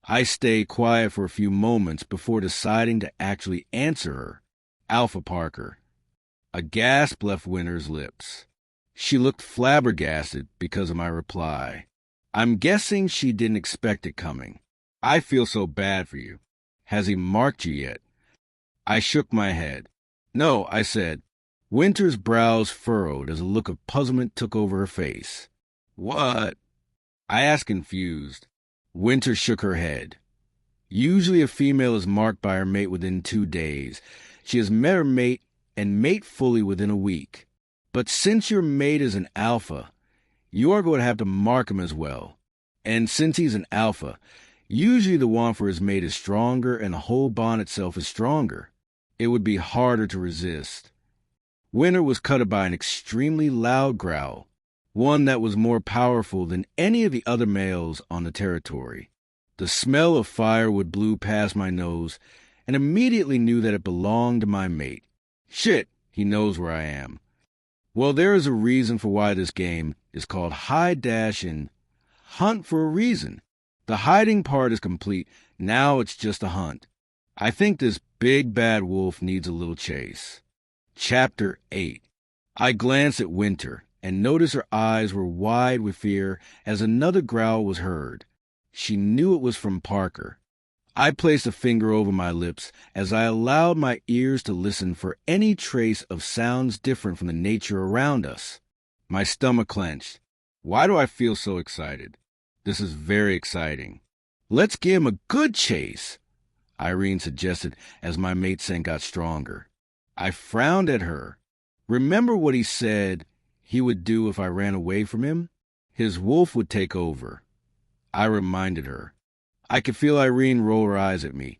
[SPEAKER 1] I stay quiet for a few moments before deciding to actually answer her. Alpha Parker. A gasp left Winter's lips. She looked flabbergasted because of my reply. I'm guessing she didn't expect it coming. I feel so bad for you. Has he marked you yet? I shook my head. No, I said. Winter's brows furrowed as a look of puzzlement took over her face. What? I asked, confused. Winter shook her head. Usually a female is marked by her mate within 2 days. She has met her mate and mate fully within a week. But since your mate is an alpha, you are going to have to mark him as well. And since he's an alpha, usually the want for his mate is stronger and the whole bond itself is stronger. It would be harder to resist. Winter was cut by an extremely loud growl, one that was more powerful than any of the other males on the territory. The smell of firewood blew past my nose, and immediately knew that it belonged to my mate. Shit, he knows where I am. Well, there is a reason for why this game is called Hide, Dash, and Hunt for a reason. The hiding part is complete. Now it's just a hunt. I think this big bad wolf needs a little chase. Chapter 8. I glanced at Winter and noticed her eyes were wide with fear as another growl was heard. She knew it was from Parker. I placed a finger over my lips as I allowed my ears to listen for any trace of sounds different from the nature around us. My stomach clenched. Why do I feel so excited? This is very exciting. Let's give him a good chase, Irene suggested as my mate scent got stronger. I frowned at her. Remember what he said he would do if I ran away from him? His wolf would take over. I reminded her. I could feel Irene roll her eyes at me.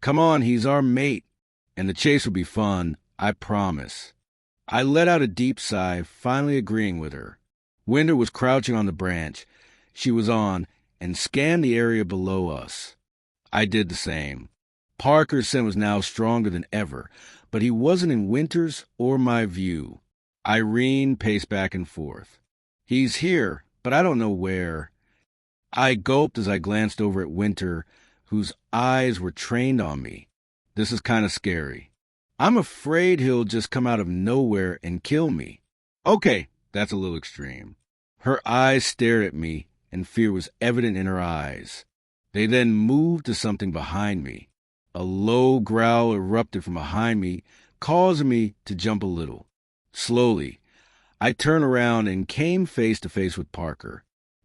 [SPEAKER 1] Come on, he's our mate. And the chase will be fun, I promise. I let out a deep sigh, finally agreeing with her. Winter was crouching on the branch she was on and scanned the area below us. I did the same. Parker's scent was now stronger than ever, but he wasn't in Winter's or my view. Irene paced back and forth. He's here, but I don't know where. I gulped as I glanced over at Winter, whose eyes were trained on me. This is kind of scary. I'm afraid he'll just come out of nowhere and kill me. Okay, that's a little extreme. Her eyes stared at me, and fear was evident in her eyes. They then moved to something behind me. A low growl erupted from behind me, causing me to jump a little. Slowly, I turned around and came face to face with Parker.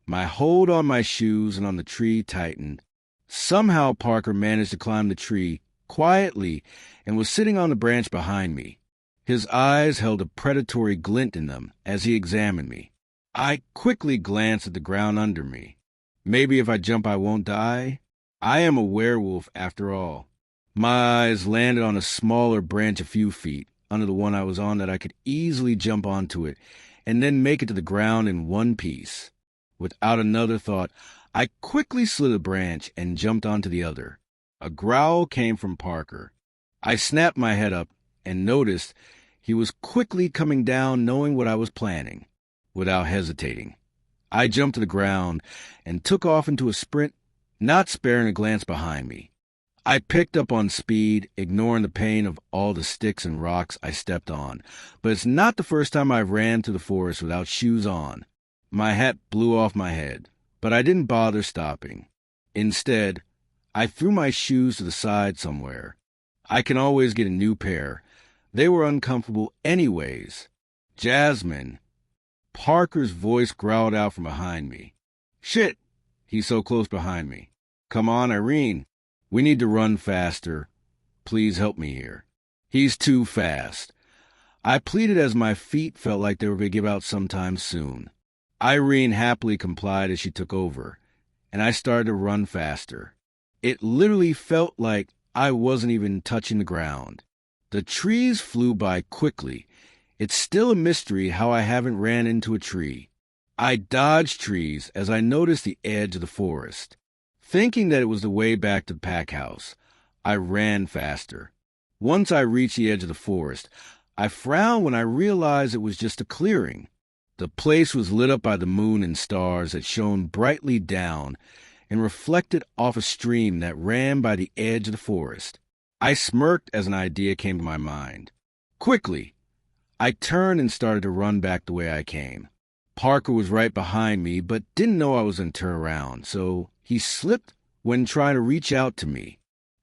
[SPEAKER 1] My hold on my shoes and on the tree tightened. Somehow Parker managed to climb the tree quietly and was sitting on the branch behind me. His eyes held a predatory glint in them as he examined me. I quickly glanced at the ground under me. Maybe if I jump I won't die? I am a werewolf after all. My eyes landed on a smaller branch a few feet under the one I was on that I could easily jump onto it and then make it to the ground in one piece. Without another thought, I quickly slid a branch and jumped onto the other. A growl came from Parker. I snapped my head up and noticed he was quickly coming down, knowing what I was planning. Without hesitating, I jumped to the ground and took off into a sprint, not sparing a glance behind me. I picked up on speed, ignoring the pain of all the sticks and rocks I stepped on, but it's not the first time I've ran through the forest without shoes on. My hat blew off my head, but I didn't bother stopping. Instead, I threw my shoes to the side somewhere. I can always get a new pair, They were uncomfortable anyways. Jasmine. Parker's voice growled out from behind me. Shit! He's so close behind me. Come on, Irene. We need to run faster. Please help me here. He's too fast. I pleaded as my feet felt like they were going to give out sometime soon. Irene happily complied as she took over, and I started to run faster. It literally felt like I wasn't even touching the ground. The trees flew by quickly. It's still a mystery how I haven't ran into a tree. I dodged trees as I noticed the edge of the forest. Thinking that it was the way back to the pack house, I ran faster. Once I reached the edge of the forest, I frowned when I realized it was just a clearing. The place was lit up by the moon and stars that shone brightly down and reflected off a stream that ran by the edge of the forest. I smirked as an idea came to my mind. Quickly, I turned and started to run back the way I came. Parker was right behind me, but didn't know I was going to turn around, so he slipped when trying to reach out to me.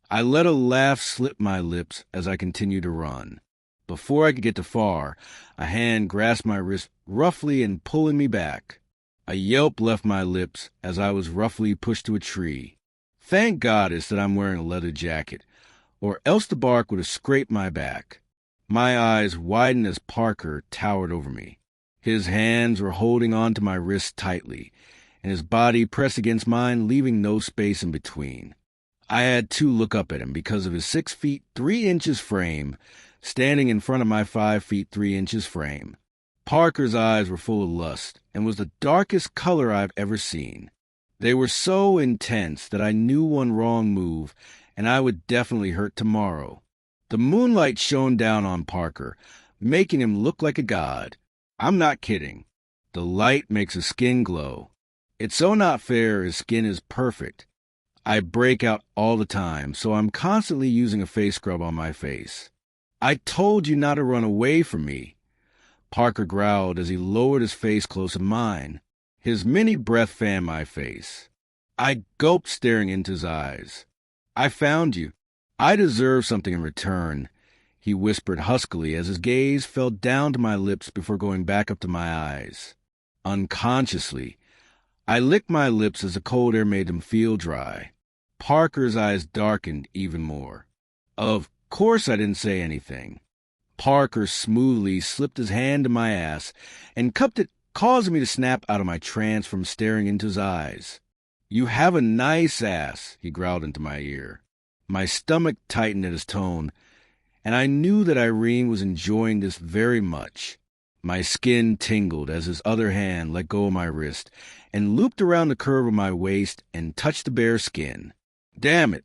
[SPEAKER 1] I let a laugh slip my lips as I continued to run. Before I could get too far, a hand grasped my wrist roughly and pulling me back. A yelp left my lips as I was roughly pushed to a tree. Thank goddess that I'm wearing a leather jacket, or else the bark would have scraped my back. My eyes widened as Parker towered over me. His hands were holding onto my wrist tightly, and his body pressed against mine, leaving no space in between. I had to look up at him because of his 6 feet 3 inches frame, standing in front of my 5 feet 3 inches frame. Parker's eyes were full of lust and was the darkest color I've ever seen. They were so intense that I knew one wrong move and I would definitely hurt tomorrow. The moonlight shone down on Parker, making him look like a god. I'm not kidding. The light makes his skin glow. It's so not fair his skin is perfect. I break out all the time, so I'm constantly using a face scrub on my face. I told you not to run away from me. Parker growled as he lowered his face close to mine. His mini breath fanned my face. I gulped, staring into his eyes. I found you. I deserve something in return, he whispered huskily as his gaze fell down to my lips before going back up to my eyes. Unconsciously, I licked my lips as the cold air made them feel dry. Parker's eyes darkened even more. Of course I didn't say anything. Parker smoothly slipped his hand to my ass and cupped it, causing me to snap out of my trance from staring into his eyes. You have a nice ass, he growled into my ear. My stomach tightened at his tone, and I knew that Irene was enjoying this very much. My skin tingled as his other hand let go of my wrist and looped around the curve of my waist and touched the bare skin. Damn it,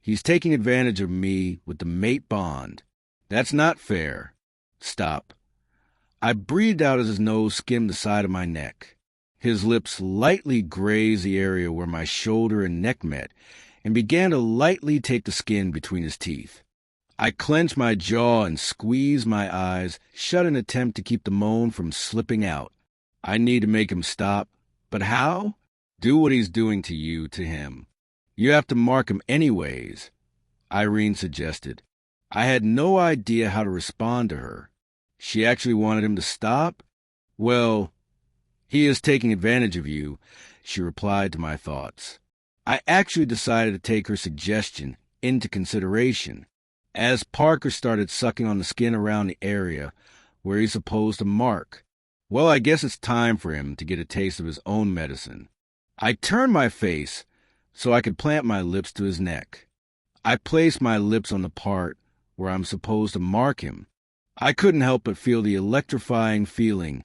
[SPEAKER 1] he's taking advantage of me with the mate bond. That's not fair. Stop. I breathed out as his nose skimmed the side of my neck. His lips lightly grazed the area where my shoulder and neck met and began to lightly take the skin between his teeth. I clenched my jaw and squeezed my eyes shut in an attempt to keep the moan from slipping out. I need to make him stop, but how? Do what he's doing to you to him. You have to mark him anyways, Irene suggested. I had no idea how to respond to her. She actually wanted him to stop? Well, he is taking advantage of you, she replied to my thoughts. I actually decided to take her suggestion into consideration. As Parker started sucking on the skin around the area where he's supposed to mark, well, I guess it's time for him to get a taste of his own medicine. I turned my face so I could plant my lips to his neck. I placed my lips on the part where I'm supposed to mark him. I couldn't help but feel the electrifying feeling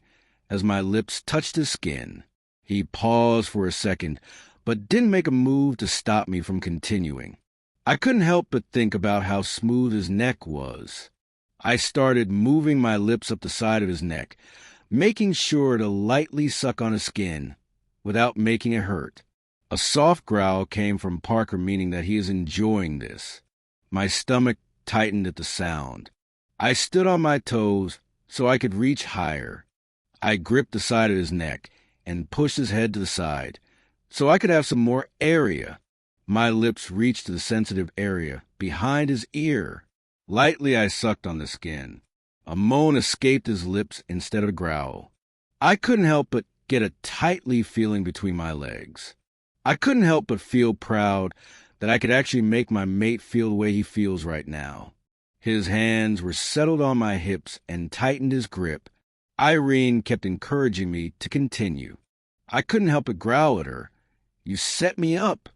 [SPEAKER 1] as my lips touched his skin. He paused for a second, but didn't make a move to stop me from continuing. I couldn't help but think about how smooth his neck was. I started moving my lips up the side of his neck, making sure to lightly suck on his skin without making it hurt. A soft growl came from Parker, meaning that he is enjoying this. My stomach tightened at the sound. I stood on my toes so I could reach higher. I gripped the side of his neck and pushed his head to the side so I could have some more area. My lips reached to the sensitive area behind his ear. Lightly I sucked on the skin. A moan escaped his lips instead of a growl. I couldn't help but get a tightly feeling between my legs. I couldn't help but feel proud that I could actually make my mate feel the way he feels right now. His hands were settled on my hips and tightened his grip. Irene kept encouraging me to continue. I couldn't help but growl at her. "You set me up."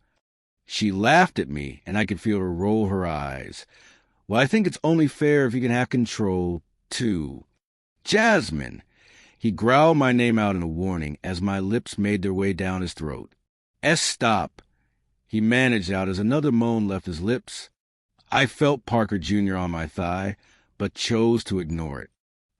[SPEAKER 1] She laughed at me, and I could feel her roll her eyes. "Well, I think it's only fair if you can have control, too." "Jasmine!" He growled my name out in a warning as my lips made their way down his throat. "Stop," he managed out as another moan left his lips. I felt Parker Jr. on my thigh, but chose to ignore it.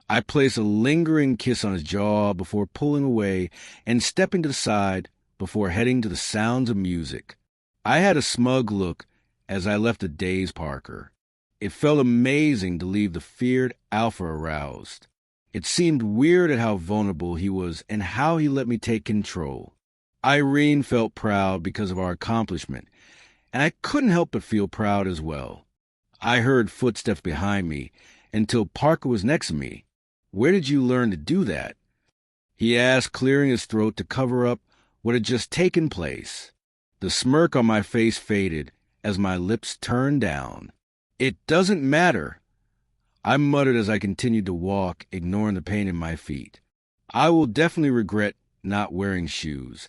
[SPEAKER 1] I placed a lingering kiss on his jaw before pulling away and stepping to the side before heading to the sounds of music. I had a smug look as I left the dazed Parker. It felt amazing to leave the feared alpha aroused. It seemed weird at how vulnerable he was and how he let me take control. Irene felt proud because of our accomplishment, and I couldn't help but feel proud as well. I heard footsteps behind me until Parker was next to me. "Where did you learn to do that?" he asked, clearing his throat to cover up what had just taken place. The smirk on my face faded as my lips turned down. "It doesn't matter," I muttered as I continued to walk, ignoring the pain in my feet. I will definitely regret not wearing shoes,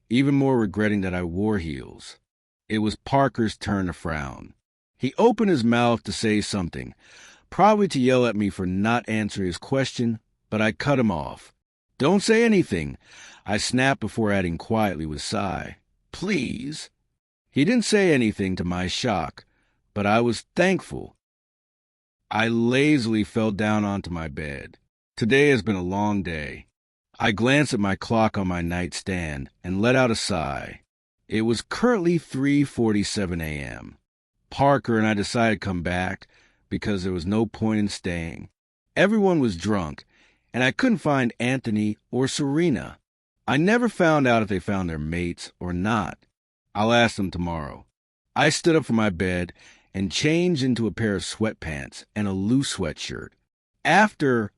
[SPEAKER 1] even more regretting that I wore heels. It was Parker's turn to frown. He opened his mouth to say something, probably to yell at me for not answering his question, but I cut him off. "Don't say anything," I snapped before adding quietly with a sigh. "Please." He didn't say anything to my shock, but I was thankful. I lazily fell down onto my bed. Today has been a long day. I glanced at my clock on my nightstand and let out a sigh. It was currently 3:47 a.m. Parker and I decided to come back because there was no point in staying. Everyone was drunk, and I couldn't find Anthony or Serena. I never found out if they found their mates or not. I'll ask them tomorrow. I stood up from my bed and changed into a pair of sweatpants and a loose sweatshirt. After,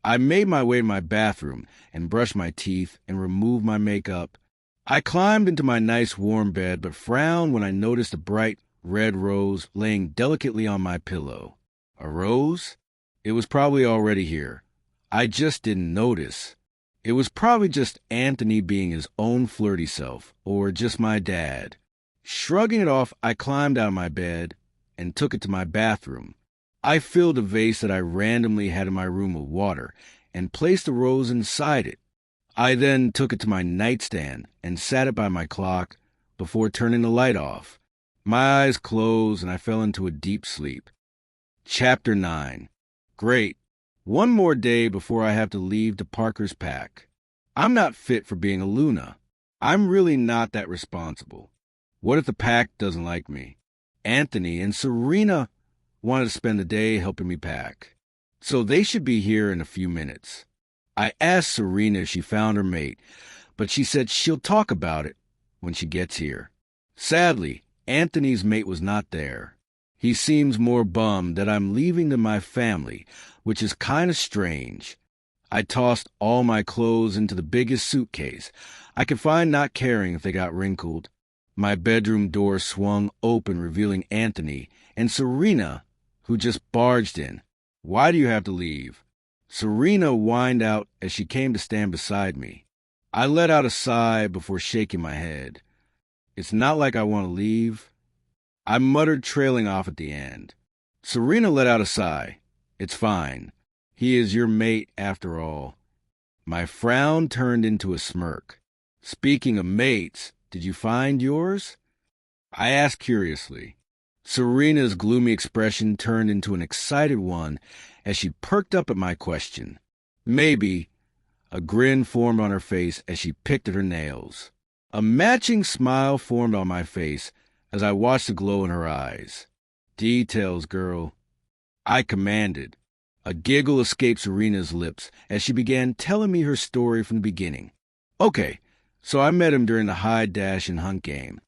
[SPEAKER 1] I made my way to my bathroom and brushed my teeth and removed my makeup. I climbed into my nice warm bed but frowned when I noticed a bright red rose laying delicately on my pillow. A rose? It was probably already here. I just didn't notice. It was probably just Anthony being his own flirty self, or just my dad. Shrugging it off, I climbed out of my bed and took it to my bathroom. I filled a vase that I randomly had in my room with water and placed the rose inside it. I then took it to my nightstand and sat it by my clock before turning the light off. My eyes closed and I fell into a deep sleep. Chapter 9. Great. One more day before I have to leave to Parker's pack. I'm not fit for being a Luna. I'm really not that responsible. What if the pack doesn't like me? Anthony and Serena wanted to spend the day helping me pack, so they should be here in a few minutes. I asked Serena if she found her mate, but she said she'll talk about it when she gets here. Sadly, Anthony's mate was not there. He seems more bummed that I'm leaving to my family, which is kind of strange. I tossed all my clothes into the biggest suitcase I could find, not caring if they got wrinkled. My bedroom door swung open, revealing Anthony and Serena, who just barged in. "Why do you have to leave?" Serena whined out as she came to stand beside me. I let out a sigh before shaking my head. "It's not like I want to leave," I muttered, trailing off at the end. Serena let out a sigh. "It's fine. He is your mate after all." My frown turned into a smirk. "Speaking of mates, did you find yours?" I asked curiously. Serena's gloomy expression turned into an excited one as she perked up at my question. "Maybe." A grin formed on her face as she picked at her nails. A matching smile formed on my face as I watched the glow in her eyes. "Details, girl," I commanded. A giggle escaped Serena's lips as she began telling me her story from the beginning. "Okay, so I met him during the hide, dash, and hunt game.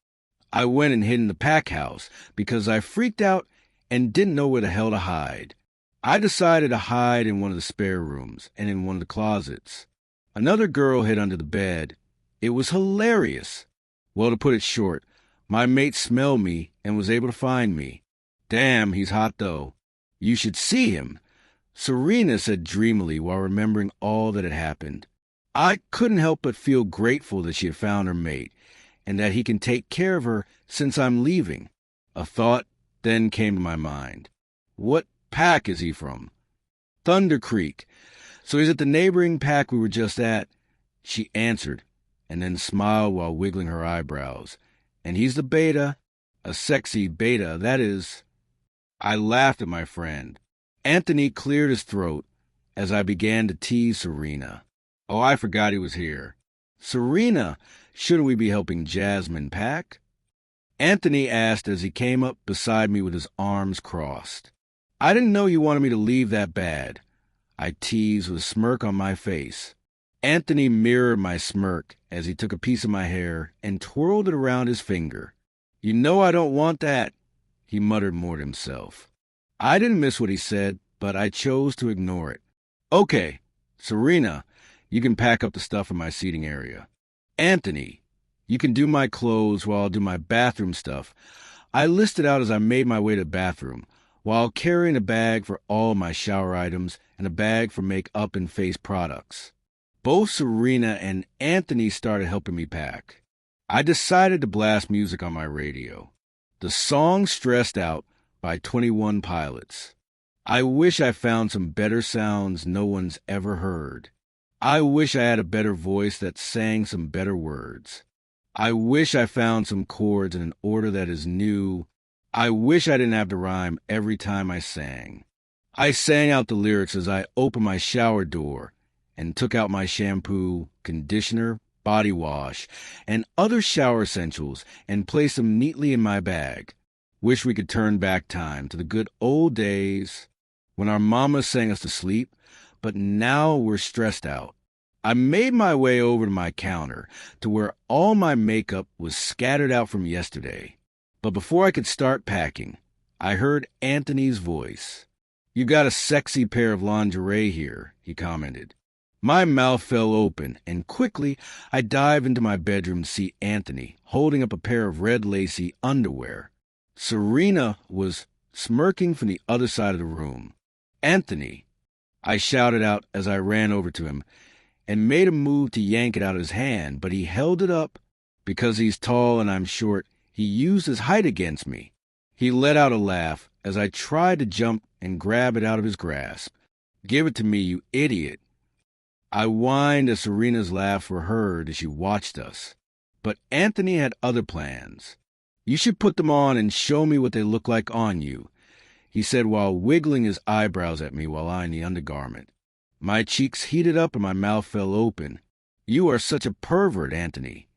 [SPEAKER 1] I went and hid in the pack house because I freaked out and didn't know where the hell to hide. I decided to hide in one of the spare rooms and in one of the closets. Another girl hid under the bed. It was hilarious. Well, to put it short, my mate smelled me and was able to find me. Damn, he's hot though. You should see him, Serena said dreamily while remembering all that had happened. I couldn't help but feel grateful that she had found her mate, and that he can take care of her since I'm leaving. A thought then came to my mind. What pack is he from? Thunder Creek. So he's at the neighboring pack we were just at. She answered, and then smiled while wiggling her eyebrows. And he's the beta, a sexy beta, that is. I laughed at my friend. Anthony cleared his throat as I began to tease Serena. Oh, I forgot he was here. Serena, shouldn't we be helping Jasmine pack? Anthony asked as he came up beside me with his arms crossed. I didn't know you wanted me to leave that bad. I teased with a smirk on my face. Anthony mirrored my smirk as he took a piece of my hair and twirled it around his finger. You know I don't want that, he muttered more to himself. I didn't miss what he said, but I chose to ignore it. Okay, Serena, you can pack up the stuff in my seating area. Anthony, you can do my clothes while I'll do my bathroom stuff. I listed out as I made my way to the bathroom, while carrying a bag for all my shower items and a bag for makeup and face products. Both Serena and Anthony started helping me pack. I decided to blast music on my radio. The song Stressed Out by 21 Pilots. I wish I found some better sounds no one's ever heard. I wish I had a better voice that sang some better words. I wish I found some chords in an order that is new. I wish I didn't have to rhyme every time I sang. I sang out the lyrics as I opened my shower door and took out my shampoo, conditioner, body wash, and other shower essentials and placed them neatly in my bag. Wish we could turn back time to the good old days when our mama sang us to sleep, but now we're stressed out. I made my way over to my counter to where all my makeup was scattered out from yesterday. But before I could start packing, I heard Anthony's voice. You got a sexy pair of lingerie here, he commented. My mouth fell open, and quickly I dived into my bedroom to see Anthony holding up a pair of red lacy underwear. Serena was smirking from the other side of the room. Anthony, I shouted out as I ran over to him and made a move to yank it out of his hand, but he held it up. Because he's tall and I'm short, he used his height against me. He let out a laugh as I tried to jump and grab it out of his grasp. Give it to me, you idiot. I whined as Serena's laughs were heard as she watched us. But Anthony had other plans. You should put them on and show me what they look like on you, he said while wiggling his eyebrows at me while eyeing the undergarment. My cheeks heated up and my mouth fell open. You are such a pervert, Anthony.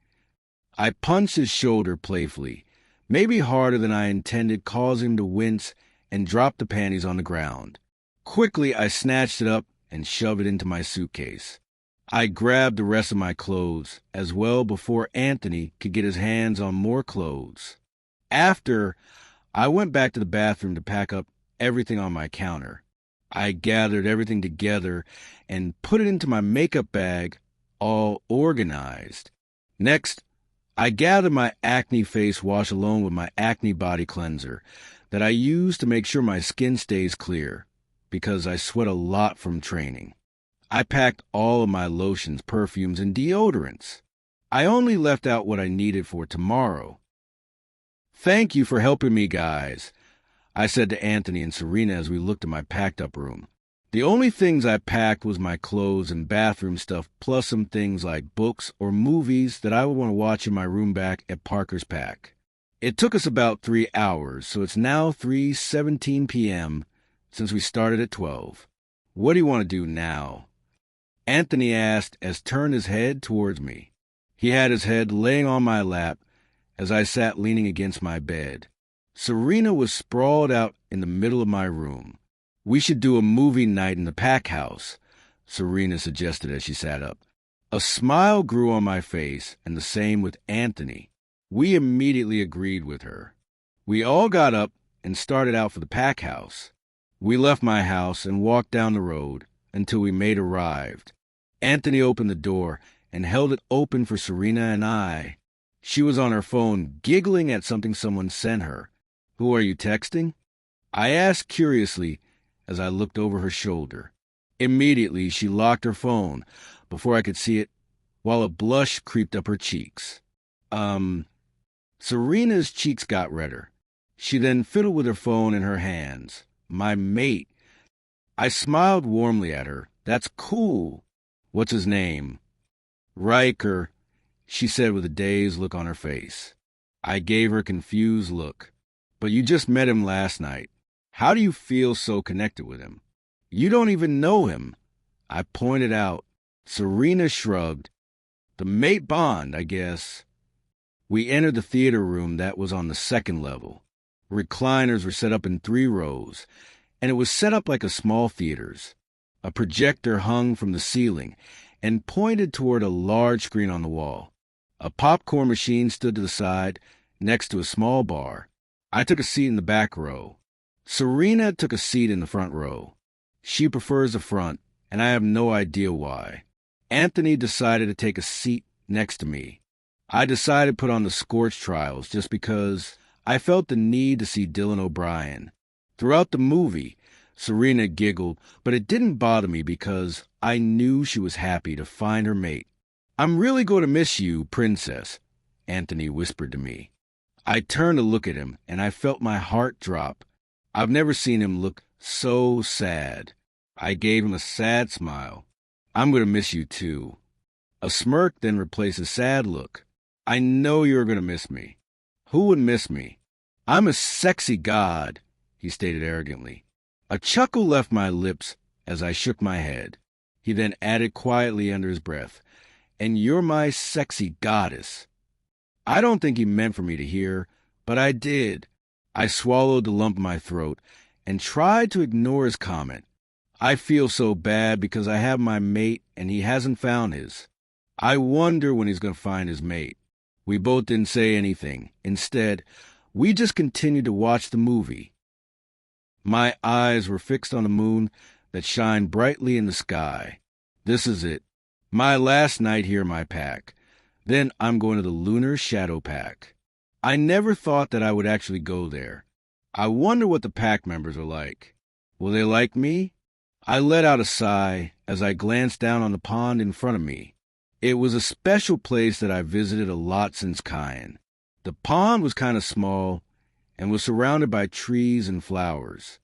[SPEAKER 1] I punched his shoulder playfully, maybe harder than I intended, causing him to wince and drop the panties on the ground. Quickly, I snatched it up and shoved it into my suitcase. I grabbed the rest of my clothes as well before Anthony could get his hands on more clothes. After, I went back to the bathroom to pack up everything on my counter. I gathered everything together and put it into my makeup bag, all organized. Next, I gathered my acne face wash along with my acne body cleanser that I use to make sure my skin stays clear, because I sweat a lot from training. I packed all of my lotions, perfumes, and deodorants. I only left out what I needed for tomorrow. Thank you for helping me, guys, I said to Anthony and Serena as we looked at my packed-up room. The only things I packed was my clothes and bathroom stuff, plus some things like books or movies that I would want to watch in my room back at Parker's Pack. It took us about 3 hours, so it's now 3:17 p.m. since we started at 12. What do you want to do now? Anthony asked as turned his head towards me. He had his head laying on my lap as I sat leaning against my bed. Serena was sprawled out in the middle of my room. We should do a movie night in the pack house, Serena suggested as she sat up. A smile grew on my face, and the same with Anthony. We immediately agreed with her. We all got up and started out for the pack house. We left my house and walked down the road until we mate arrived. Anthony opened the door and held it open for Serena and I. She was on her phone, giggling at something someone sent her. "Who are you texting?" I asked curiously as I looked over her shoulder. Immediately, she locked her phone before I could see it, while a blush creeped up her cheeks. Serena's cheeks got redder. She then fiddled with her phone in her hands. "My mate." I smiled warmly at her. "That's cool. What's his name?" "Riker," she said with a dazed look on her face. I gave her a confused look. "But you just met him last night. How do you feel so connected with him?" "You don't even know him," I pointed out. Serena shrugged. "The mate bond, I guess." We entered the theater room that was on the second level. Recliners were set up in 3 rows, and it was set up like a small theater's. A projector hung from the ceiling and pointed toward a large screen on the wall. A popcorn machine stood to the side, next to a small bar. I took a seat in the back row. Serena took a seat in the front row. She prefers the front, and I have no idea why. Anthony decided to take a seat next to me. I decided to put on the Scorch Trials just because I felt the need to see Dylan O'Brien. Throughout the movie, Serena giggled, but it didn't bother me because I knew she was happy to find her mate. "I'm really going to miss you, Princess," Anthony whispered to me. I turned to look at him, and I felt my heart drop. I've never seen him look so sad. I gave him a sad smile. "I'm going to miss you, too." A smirk then replaced a sad look. "I know you're going to miss me." "Who would miss me?" "I'm a sexy god," he stated arrogantly. A chuckle left my lips as I shook my head. He then added quietly under his breath, "And you're my sexy goddess." I don't think he meant for me to hear, but I did. I swallowed the lump in my throat and tried to ignore his comment. I feel so bad because I have my mate and he hasn't found his. I wonder when he's going to find his mate. We both didn't say anything. Instead, we just continued to watch the movie. My eyes were fixed on the moon that shined brightly in the sky. This is it. My last night here in my pack. Then I'm going to the Lunar Shadow pack. I never thought that I would actually go there. I wonder what the pack members are like. Will they like me? I let out a sigh as I glanced down on the pond in front of me. It was a special place that I visited a lot since Cayenne. The pond was kind of small and was surrounded by trees and flowers.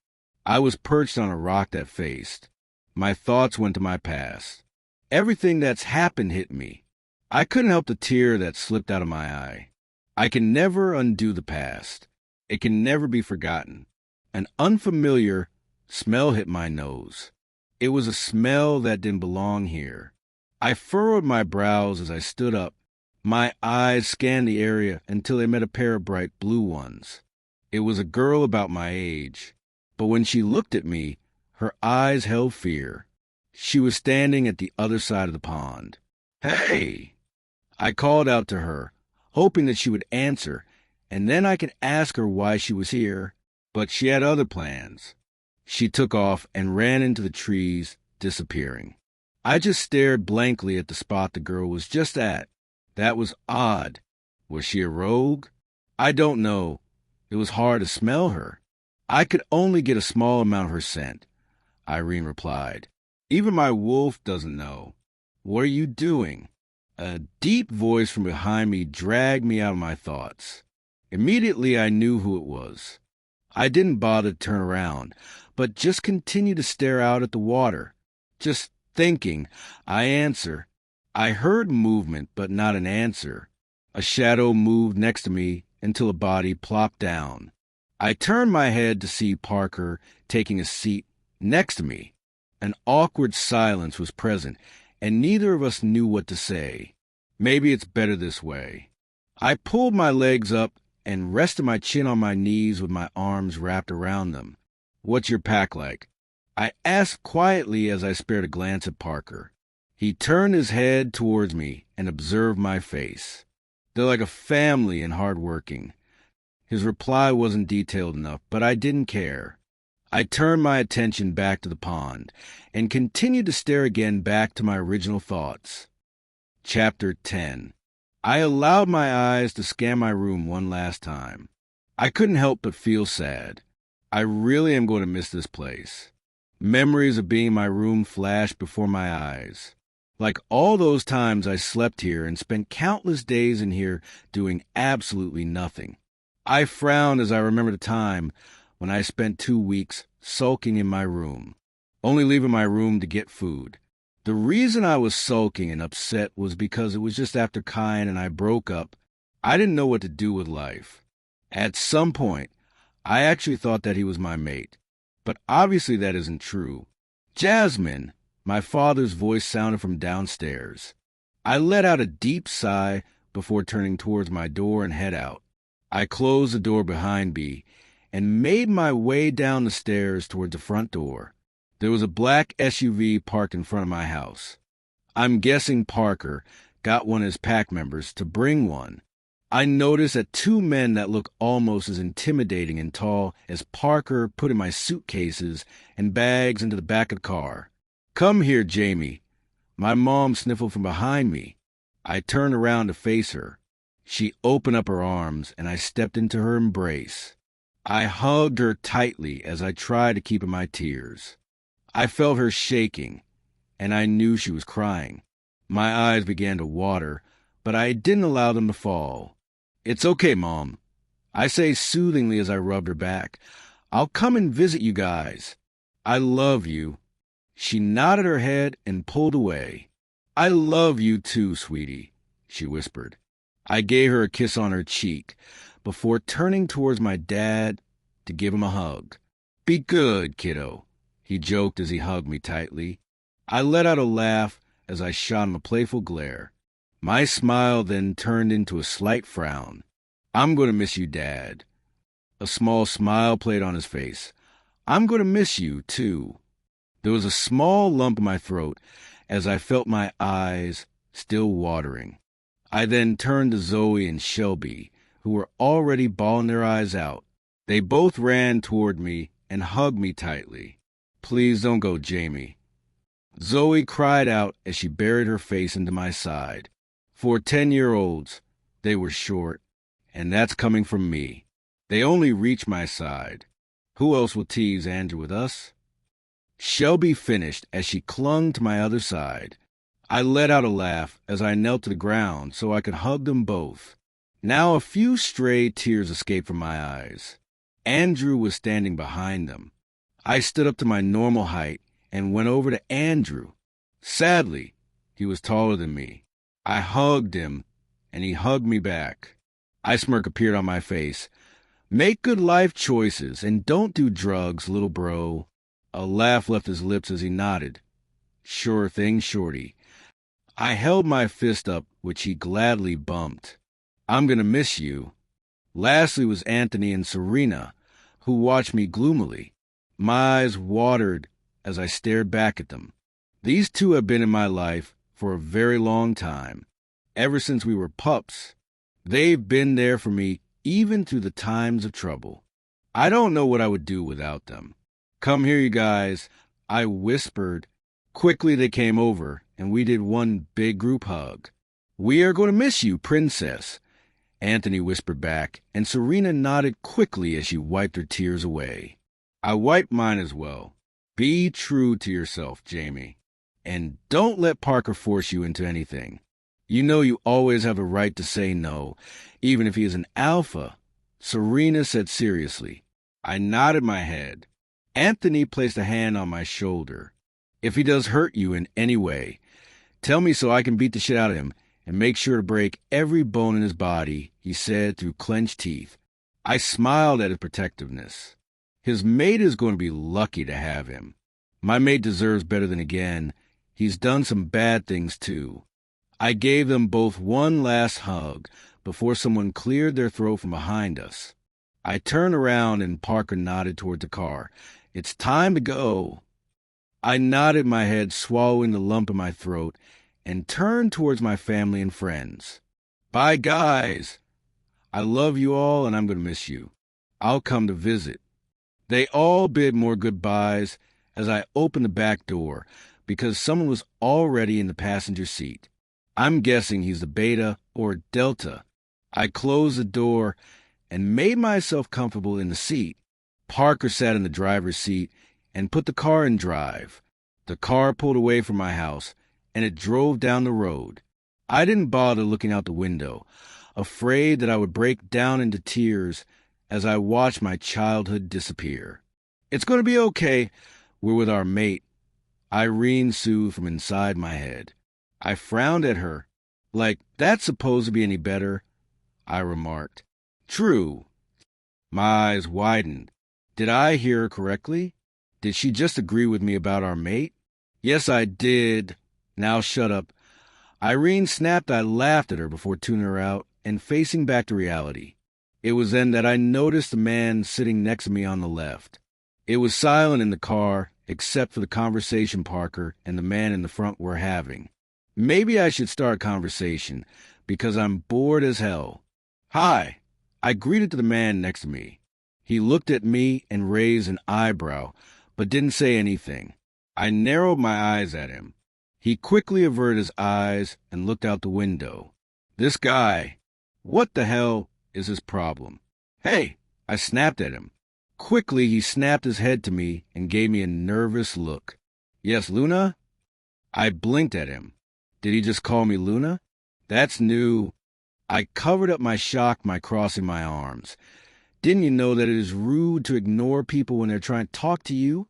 [SPEAKER 1] I was perched on a rock that faced. My thoughts went to my past. Everything that's happened hit me. I couldn't help the tear that slipped out of my eye. I can never undo the past. It can never be forgotten. An unfamiliar smell hit my nose. It was a smell that didn't belong here. I furrowed my brows as I stood up. My eyes scanned the area until they met a pair of bright blue ones. It was a girl about my age, but when she looked at me, her eyes held fear. She was standing at the other side of the pond. "Hey!" I called out to her, hoping that she would answer, and then I could ask her why she was here, but she had other plans. She took off and ran into the trees, disappearing. I just stared blankly at the spot the girl was just at. That was odd. Was she a rogue? I don't know. It was hard to smell her. I could only get a small amount of her scent, Irene replied. Even my wolf doesn't know. What are you doing? A deep voice from behind me dragged me out of my thoughts. Immediately I knew who it was. I didn't bother to turn around, but just continued to stare out at the water. Just thinking. I answer. I heard movement, but not an answer. A shadow moved next to me until a body plopped down. I turned my head to see Parker taking a seat next to me. An awkward silence was present, and neither of us knew what to say. Maybe it's better this way. I pulled my legs up and rested my chin on my knees with my arms wrapped around them. What's your pack like? I asked quietly as I spared a glance at Parker. He turned his head towards me and observed my face. They're like a family and hardworking. His reply wasn't detailed enough, but I didn't care. I turned my attention back to the pond and continued to stare again back to my original thoughts. Chapter 10. I allowed my eyes to scan my room one last time. I couldn't help but feel sad. I really am going to miss this place. Memories of being in my room flashed before my eyes. Like all those times I slept here and spent countless days in here doing absolutely nothing. I frowned as I remembered a time when I spent 2 weeks sulking in my room, only leaving my room to get food. The reason I was sulking and upset was because it was just after Kyan and I broke up. I didn't know what to do with life. At some point, I actually thought that he was my mate, but obviously that isn't true. Jasmine, my father's voice sounded from downstairs. I let out a deep sigh before turning towards my door and head out. I closed the door behind me and made my way down the stairs towards the front door. There was a black SUV parked in front of my house. I'm guessing Parker got one of his pack members to bring one. I noticed that 2 men that look almost as intimidating and tall as Parker put in my suitcases and bags into the back of the car. "Come here, Jamie." My mom sniffled from behind me. I turned around to face her. She opened up her arms, and I stepped into her embrace. I hugged her tightly as I tried to keep in my tears. I felt her shaking, and I knew she was crying. My eyes began to water, but I didn't allow them to fall. "It's okay, Mom," I say soothingly as I rubbed her back. "I'll come and visit you guys. I love you." She nodded her head and pulled away. "I love you too, sweetie," she whispered. I gave her a kiss on her cheek before turning towards my dad to give him a hug. "Be good, kiddo," he joked as he hugged me tightly. I let out a laugh as I shot him a playful glare. My smile then turned into a slight frown. "I'm going to miss you, Dad." A small smile played on his face. "I'm going to miss you, too." There was a small lump in my throat as I felt my eyes still watering. I then turned to Zoe and Shelby, who were already bawling their eyes out. They both ran toward me and hugged me tightly. "Please don't go, Jamie." Zoe cried out as she buried her face into my side. For 10-year-olds, they were short, and that's coming from me. They only reached my side. Who else will tease Andrew with us? Shelby finished as she clung to my other side. I let out a laugh as I knelt to the ground so I could hug them both. Now a few stray tears escaped from my eyes. Andrew was standing behind them. I stood up to my normal height and went over to Andrew. Sadly, he was taller than me. I hugged him, and he hugged me back. A smirk appeared on my face. "Make good life choices, and don't do drugs, little bro." A laugh left his lips as he nodded. "Sure thing, Shorty." I held my fist up, which he gladly bumped. "I'm going to miss you." Lastly was Anthony and Serena, who watched me gloomily. My eyes watered as I stared back at them. These two have been in my life for a very long time, ever since we were pups. They've been there for me even through the times of trouble. I don't know what I would do without them. "Come here, you guys," I whispered. Quickly they came over, and we did one big group hug. "We are going to miss you, Princess," Anthony whispered back, and Serena nodded quickly as she wiped her tears away. I wiped mine as well. "Be true to yourself, Jamie. And don't let Parker force you into anything. You know you always have a right to say no, even if he is an alpha," Serena said seriously. I nodded my head. Anthony placed a hand on my shoulder. "If he does hurt you in any way, tell me so I can beat the shit out of him and make sure to break every bone in his body," he said through clenched teeth. I smiled at his protectiveness. His mate is going to be lucky to have him. My mate deserves better than again. He's done some bad things, too. I gave them both one last hug before someone cleared their throat from behind us. I turned around and Parker nodded toward the car. "It's time to go." I nodded my head, swallowing the lump in my throat, and turned towards my family and friends. "Bye, guys." I love you all, and I'm going to miss you. I'll come to visit." They all bid more goodbyes as I opened the back door because someone was already in the passenger seat. I'm guessing he's the Beta or Delta. I closed the door and made myself comfortable in the seat. Parker sat in the driver's seat and put the car in drive. The car pulled away from my house, and it drove down the road. I didn't bother looking out the window, afraid that I would break down into tears as I watched my childhood disappear. "It's going to be okay. We're with our mate," Irene soothed from inside my head. I frowned at her. "Like that's supposed to be any better?" I remarked. "True." My eyes widened. Did I hear her correctly? Did she just agree with me about our mate? "Yes, I did." "Now shut up." Irene snapped. I laughed at her before tuning her out and facing back to reality. It was then that I noticed the man sitting next to me on the left. It was silent in the car, except for the conversation Parker and the man in the front were having. Maybe I should start a conversation, because I'm bored as hell. "Hi." I greeted the man next to me. He looked at me and raised an eyebrow, but didn't say anything. I narrowed my eyes at him. He quickly averted his eyes and looked out the window. This guy, what the hell is his problem? "Hey!" I snapped at him. Quickly, he snapped his head to me and gave me a nervous look. "Yes, Luna?" I blinked at him. Did he just call me Luna? That's new. I covered up my shock by crossing my arms. "Didn't you know that it is rude to ignore people when they're trying to talk to you?"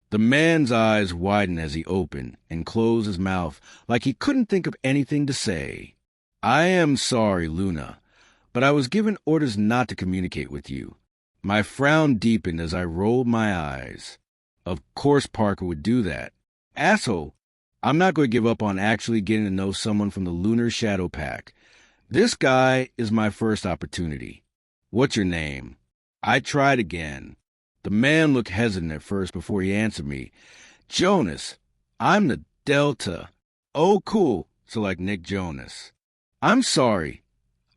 [SPEAKER 1] The man's eyes widened as he opened and closed his mouth like he couldn't think of anything to say. "I am sorry, Luna, but I was given orders not to communicate with you." My frown deepened as I rolled my eyes. Of course Parker would do that. Asshole! I'm not going to give up on actually getting to know someone from the Lunar Shadow pack. This guy is my first opportunity. "What's your name?" I tried again. The man looked hesitant at first before he answered me. "Jonas. I'm the Delta." "Oh, cool. So like Nick Jonas." "I'm sorry.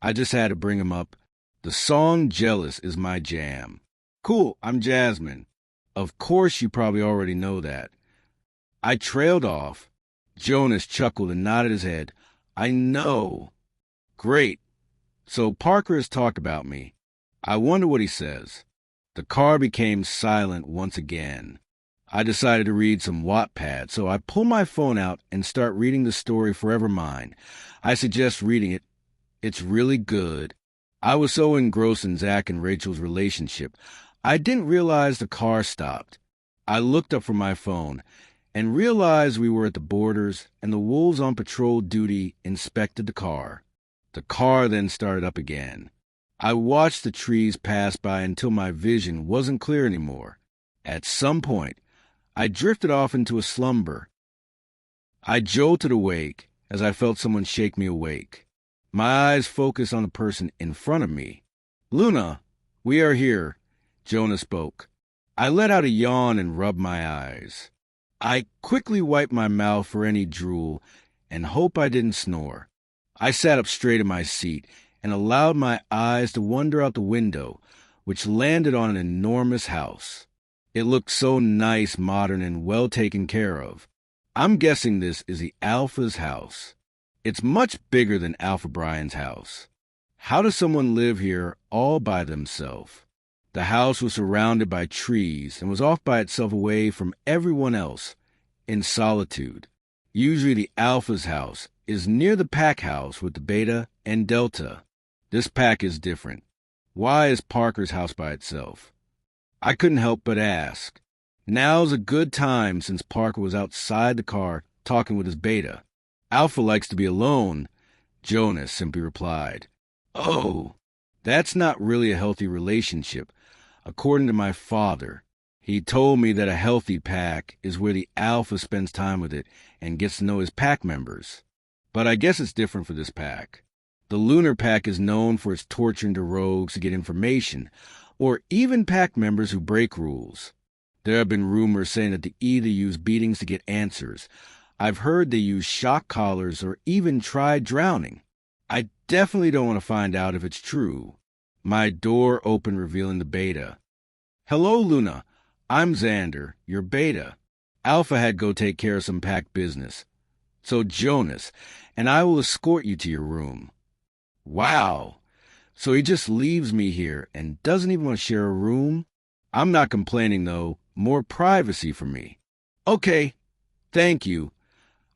[SPEAKER 1] I just had to bring him up. The song Jealous is my jam." "Cool. I'm Jasmine." "Of course you probably already know that." I trailed off. Jonas chuckled and nodded his head. "I know." "Great. So Parker has talked about me. I wonder what he says." The car became silent once again. I decided to read some Wattpad, so I pull my phone out and start reading the story Forever Mine. I suggest reading it. It's really good. I was so engrossed in Zach and Rachel's relationship, I didn't realize the car stopped. I looked up from my phone and realized we were at the borders, and the wolves on patrol duty inspected the car. The car then started up again. I watched the trees pass by until my vision wasn't clear anymore. At some point, I drifted off into a slumber. I jolted awake as I felt someone shake me awake. My eyes focused on the person in front of me. "Luna, we are here," Jonah spoke. I let out a yawn and rubbed my eyes. I quickly wiped my mouth for any drool and hoped I didn't snore. I sat up straight in my seat and allowed my eyes to wander out the window, which landed on an enormous house. It looked so nice, modern, and well taken care of. I'm guessing this is the Alpha's house. It's much bigger than Alpha Brian's house. How does someone live here all by themselves? The house was surrounded by trees and was off by itself away from everyone else, in solitude. Usually the Alpha's house is near the pack house with the Beta and Delta. This pack is different. Why is Parker's house by itself? I couldn't help but ask. Now's a good time since Parker was outside the car talking with his Beta. "Alpha likes to be alone," Jonas simply replied. "Oh, that's not really a healthy relationship, according to my father. He told me that a healthy pack is where the Alpha spends time with it and gets to know his pack members. But I guess it's different for this pack. The Lunar Pack is known for its torturing to rogues to get information, or even pack members who break rules. There have been rumors saying that they either use beatings to get answers. I've heard they use shock collars or even tried drowning. I definitely don't want to find out if it's true. My door opened, revealing the beta. "Hello, Luna. I'm Xander, your beta. Alpha had go take care of some packed business. So Jonas, and I will escort you to your room." Wow. So he just leaves me here and doesn't even want to share a room? I'm not complaining, though. More privacy for me. "Okay, thank you,"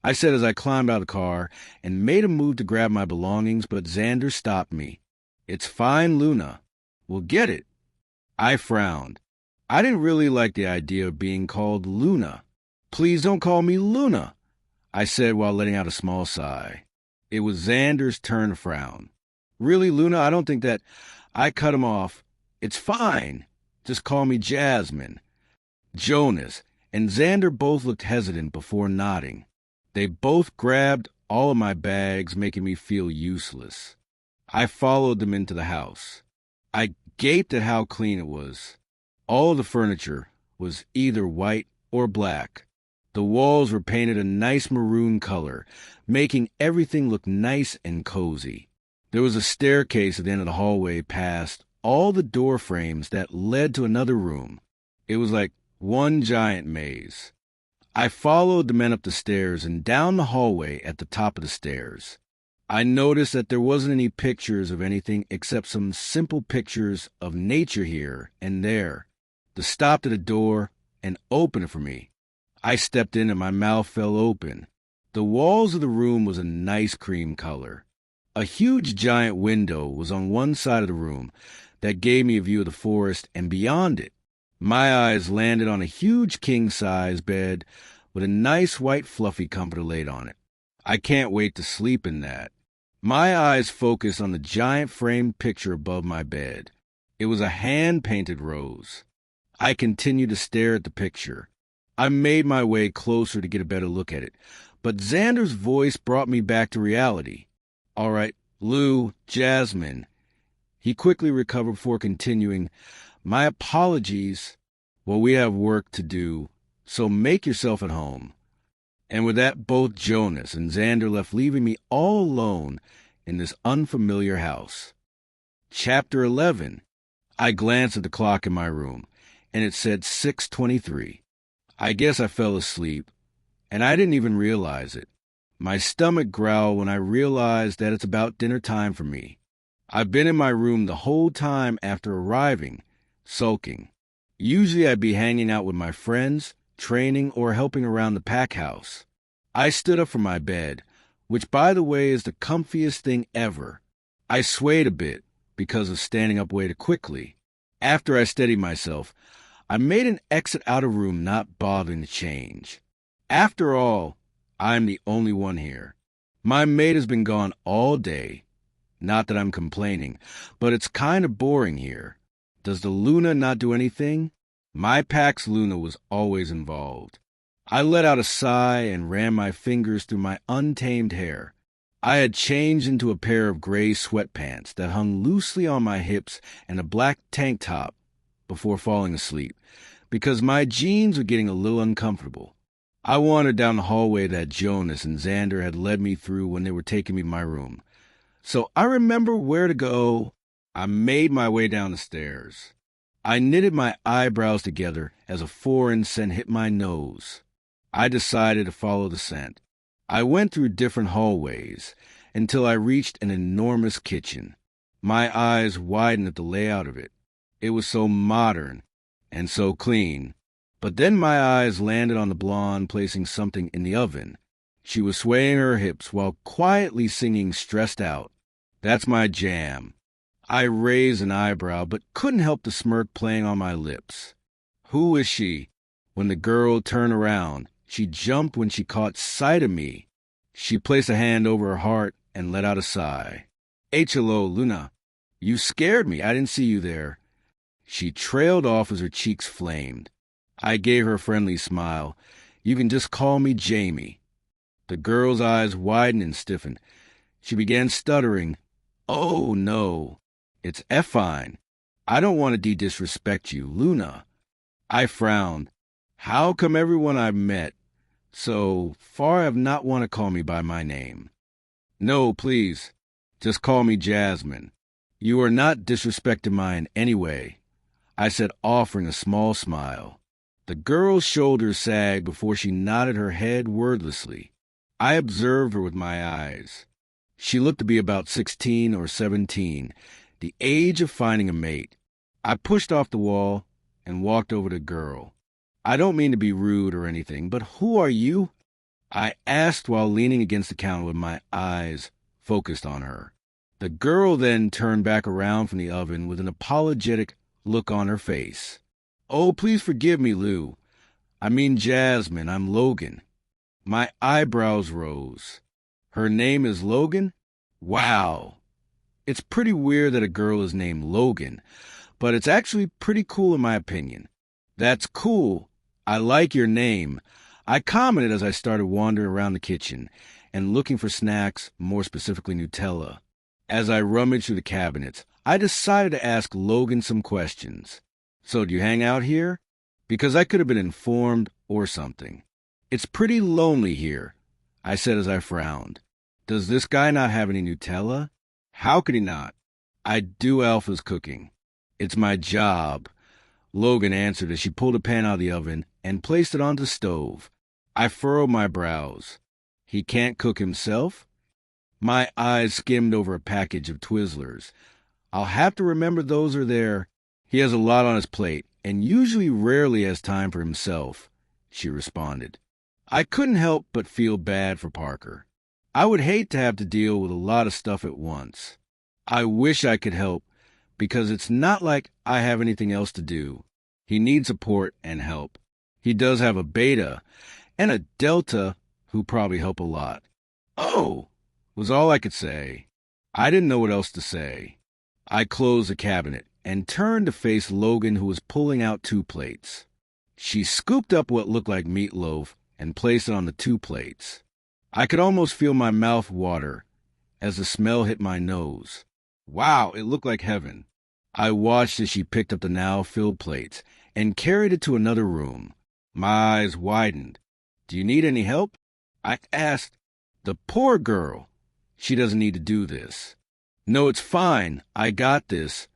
[SPEAKER 1] I said as I climbed out of the car and made a move to grab my belongings, but Xander stopped me. "It's fine, Luna. We'll get it." I frowned. I didn't really like the idea of being called Luna. "Please don't call me Luna," I said while letting out a small sigh. It was Xander's turn to frown. "Really, Luna, I don't think that—" I cut him off. "It's fine. Just call me Jasmine." Jonas and Xander both looked hesitant before nodding. They both grabbed all of my bags, making me feel useless. I followed them into the house. I gaped at how clean it was. All of the furniture was either white or black. The walls were painted a nice maroon color, making everything look nice and cozy. There was a staircase at the end of the hallway past all the door frames that led to another room. It was like one giant maze. I followed the men up the stairs and down the hallway at the top of the stairs. I noticed that there wasn't any pictures of anything except some simple pictures of nature here and there. They stopped at a door and opened it for me. I stepped in and my mouth fell open. The walls of the room was a nice cream color. A huge giant window was on one side of the room that gave me a view of the forest, and beyond it, my eyes landed on a huge king-size bed with a nice white fluffy comforter laid on it. I can't wait to sleep in that. My eyes focused on the giant framed picture above my bed. It was a hand-painted rose. I continued to stare at the picture. I made my way closer to get a better look at it, but Xander's voice brought me back to reality. "All right, Lou, Jasmine." He quickly recovered before continuing, "My apologies. Well, we have work to do, so make yourself at home." And with that, both Jonas and Xander left, leaving me all alone in this unfamiliar house. Chapter 11. I glanced at the clock in my room, and it said 6:23. I guess I fell asleep, and I didn't even realize it. My stomach growled when I realized that it's about dinner time for me. I've been in my room the whole time after arriving, sulking. Usually I'd be hanging out with my friends, training, or helping around the pack house. I stood up from my bed, which, by the way, is the comfiest thing ever. I swayed a bit because of standing up way too quickly. After I steadied myself, I made an exit out of the room, not bothering to change. After all, I'm the only one here. My mate has been gone all day. Not that I'm complaining, but it's kind of boring here. Does the Luna not do anything? My pack's Luna was always involved. I let out a sigh and ran my fingers through my untamed hair. I had changed into a pair of gray sweatpants that hung loosely on my hips and a black tank top before falling asleep, because my jeans were getting a little uncomfortable. I wandered down the hallway that Jonas and Xander had led me through when they were taking me to my room. So I remember where to go. I made my way down the stairs. I knitted my eyebrows together as a foreign scent hit my nose. I decided to follow the scent. I went through different hallways until I reached an enormous kitchen. My eyes widened at the layout of it. It was so modern and so clean. But then my eyes landed on the blonde placing something in the oven. She was swaying her hips while quietly singing Stressed Out. That's my jam. I raised an eyebrow, but couldn't help the smirk playing on my lips. Who is she? When the girl turned around, she jumped when she caught sight of me. She placed a hand over her heart and let out a sigh. "Hello, Luna. You scared me. I didn't see you there." She trailed off as her cheeks flamed. I gave her a friendly smile. "You can just call me Jamie." The girl's eyes widened and stiffened. She began stuttering. "Oh, no. It's Effine. I don't want to disrespect you, Luna." I frowned. How come everyone I've met so far have not want to call me by my name? "No, please. Just call me Jasmine." You are not disrespecting mine anyway, I said, offering a small smile. The girl's shoulders sagged before she nodded her head wordlessly. I observed her with my eyes. She looked to be about 16 or 17, the age of finding a mate. I pushed off the wall and walked over to the girl. I don't mean to be rude or anything, but who are you? I asked while leaning against the counter with my eyes focused on her. The girl then turned back around from the oven with an apologetic look on her face. Oh, please forgive me, Lou. I mean Jasmine, I'm Logan. My eyebrows rose. Her name is Logan? Wow. It's pretty weird that a girl is named Logan, but it's actually pretty cool in my opinion. That's cool. I like your name. I commented as I started wandering around the kitchen and looking for snacks, more specifically Nutella. As I rummaged through the cabinets, I decided to ask Logan some questions. So do you hang out here? Because I could have been informed or something. It's pretty lonely here, I said as I frowned. Does this guy not have any Nutella? How could he not? I do Alpha's cooking. It's my job, Logan answered as she pulled a pan out of the oven and placed it onto the stove. I furrowed my brows. He can't cook himself? My eyes skimmed over a package of Twizzlers. I'll have to remember those are there. He has a lot on his plate, and usually rarely has time for himself, she responded. I couldn't help but feel bad for Parker. I would hate to have to deal with a lot of stuff at once. I wish I could help, because it's not like I have anything else to do. He needs support and help. He does have a beta and a delta who probably help a lot. Oh, was all I could say. I didn't know what else to say. I closed the cabinet and turned to face Logan, who was pulling out 2 plates. She scooped up what looked like meatloaf and placed it on the 2 plates. I could almost feel my mouth water as the smell hit my nose. Wow, it looked like heaven. I watched as she picked up the now filled plates and carried it to another room. My eyes widened. Do you need any help? I asked. The poor girl. She doesn't need to do this. No, it's fine. I got this,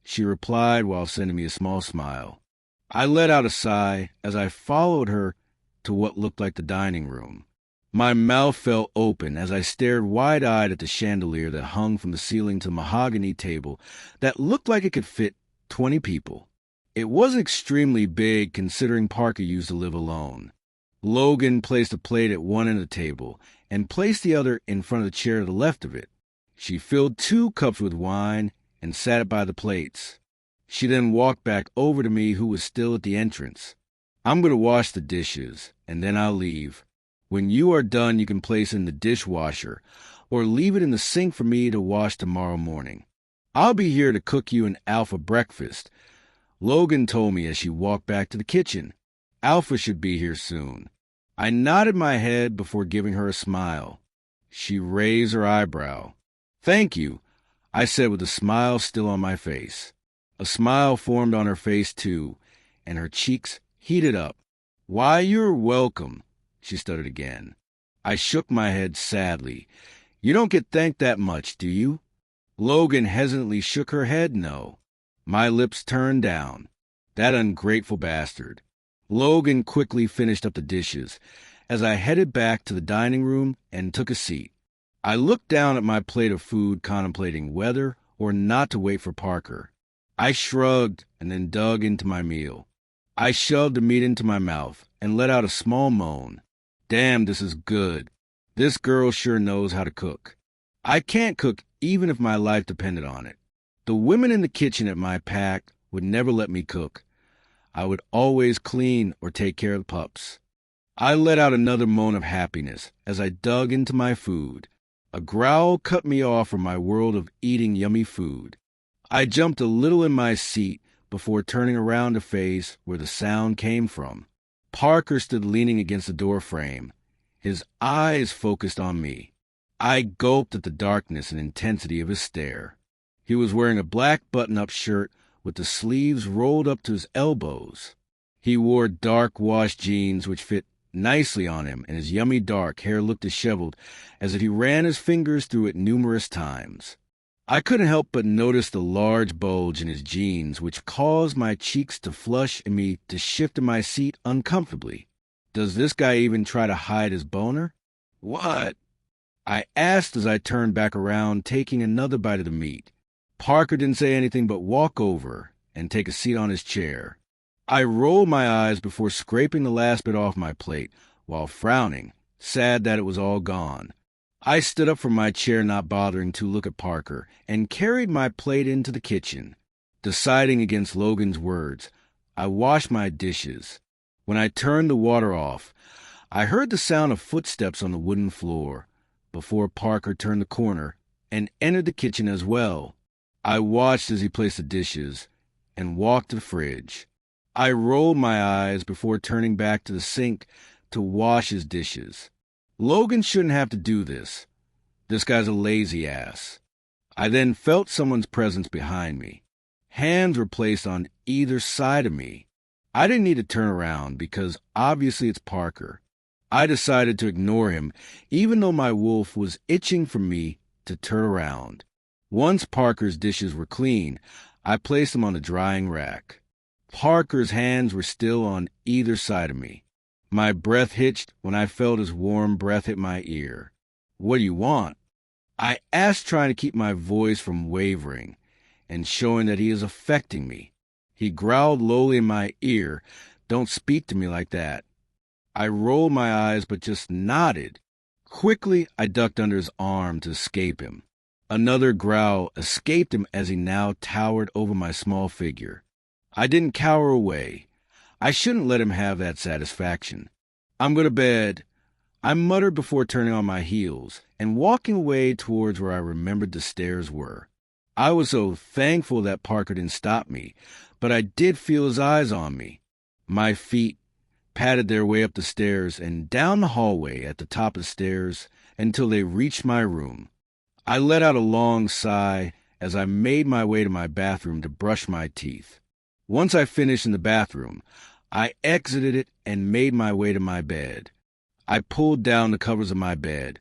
[SPEAKER 1] she replied while sending me a small smile. I let out a sigh as I followed her to what looked like the dining room. My mouth fell open as I stared wide-eyed at the chandelier that hung from the ceiling to the mahogany table that looked like it could fit 20 people. It wasn't extremely big considering Parker used to live alone. Logan placed a plate at one end of the table and placed the other in front of the chair to the left of it. She filled 2 cups with wine and sat by the plates. She then walked back over to me, who was still at the entrance. I'm going to wash the dishes, and then I'll leave. When you are done, you can place it in the dishwasher or leave it in the sink for me to wash tomorrow morning. I'll be here to cook you an Alpha breakfast, Logan told me as she walked back to the kitchen. Alpha should be here soon. I nodded my head before giving her a smile. She raised her eyebrow. Thank you, I said with a smile still on my face. A smile formed on her face, too, and her cheeks heated up. Why, you're welcome, she stuttered again. I shook my head sadly. You don't get thanked that much, do you? Logan hesitantly shook her head no. My lips turned down. That ungrateful bastard. Logan quickly finished up the dishes as I headed back to the dining room and took a seat. I looked down at my plate of food, contemplating whether or not to wait for Parker. I shrugged and then dug into my meal. I shoved the meat into my mouth and let out a small moan. Damn, this is good. This girl sure knows how to cook. I can't cook even if my life depended on it. The women in the kitchen at my pack would never let me cook. I would always clean or take care of the pups. I let out another moan of happiness as I dug into my food. A growl cut me off from my world of eating yummy food. I jumped a little in my seat before turning around to face where the sound came from. Parker stood leaning against the door frame, his eyes focused on me. I gulped at the darkness and intensity of his stare. He was wearing a black button-up shirt with the sleeves rolled up to his elbows. He wore dark wash jeans which fit nicely on him, and his yummy dark hair looked disheveled as if he ran his fingers through it numerous times. I couldn't help but notice the large bulge in his jeans, which caused my cheeks to flush and me to shift in my seat uncomfortably. Does this guy even try to hide his boner? What? I asked as I turned back around, taking another bite of the meat. Parker didn't say anything but walk over and take a seat on his chair. I rolled my eyes before scraping the last bit off my plate, while frowning, sad that it was all gone. I stood up from my chair, not bothering to look at Parker, and carried my plate into the kitchen. Deciding against Logan's words, I washed my dishes. When I turned the water off, I heard the sound of footsteps on the wooden floor before Parker turned the corner and entered the kitchen as well. I watched as he placed the dishes and walked to the fridge. I rolled my eyes before turning back to the sink to wash his dishes. Logan shouldn't have to do this. This guy's a lazy ass. I then felt someone's presence behind me. Hands were placed on either side of me. I didn't need to turn around because obviously it's Parker. I decided to ignore him, even though my wolf was itching for me to turn around. Once Parker's dishes were clean, I placed them on the drying rack. Parker's hands were still on either side of me. My breath hitched when I felt his warm breath hit my ear. What do you want? I asked, trying to keep my voice from wavering and showing that he is affecting me. He growled lowly in my ear, "Don't speak to me like that." I rolled my eyes but just nodded. Quickly, I ducked under his arm to escape him. Another growl escaped him as he now towered over my small figure. I didn't cower away. I shouldn't let him have that satisfaction. "I'm going to bed," I muttered before turning on my heels and walking away towards where I remembered the stairs were. I was so thankful that Parker didn't stop me, but I did feel his eyes on me. My feet patted their way up the stairs and down the hallway at the top of the stairs until they reached my room. I let out a long sigh as I made my way to my bathroom to brush my teeth. Once I finished in the bathroom, I exited it and made my way to my bed. I pulled down the covers of my bed,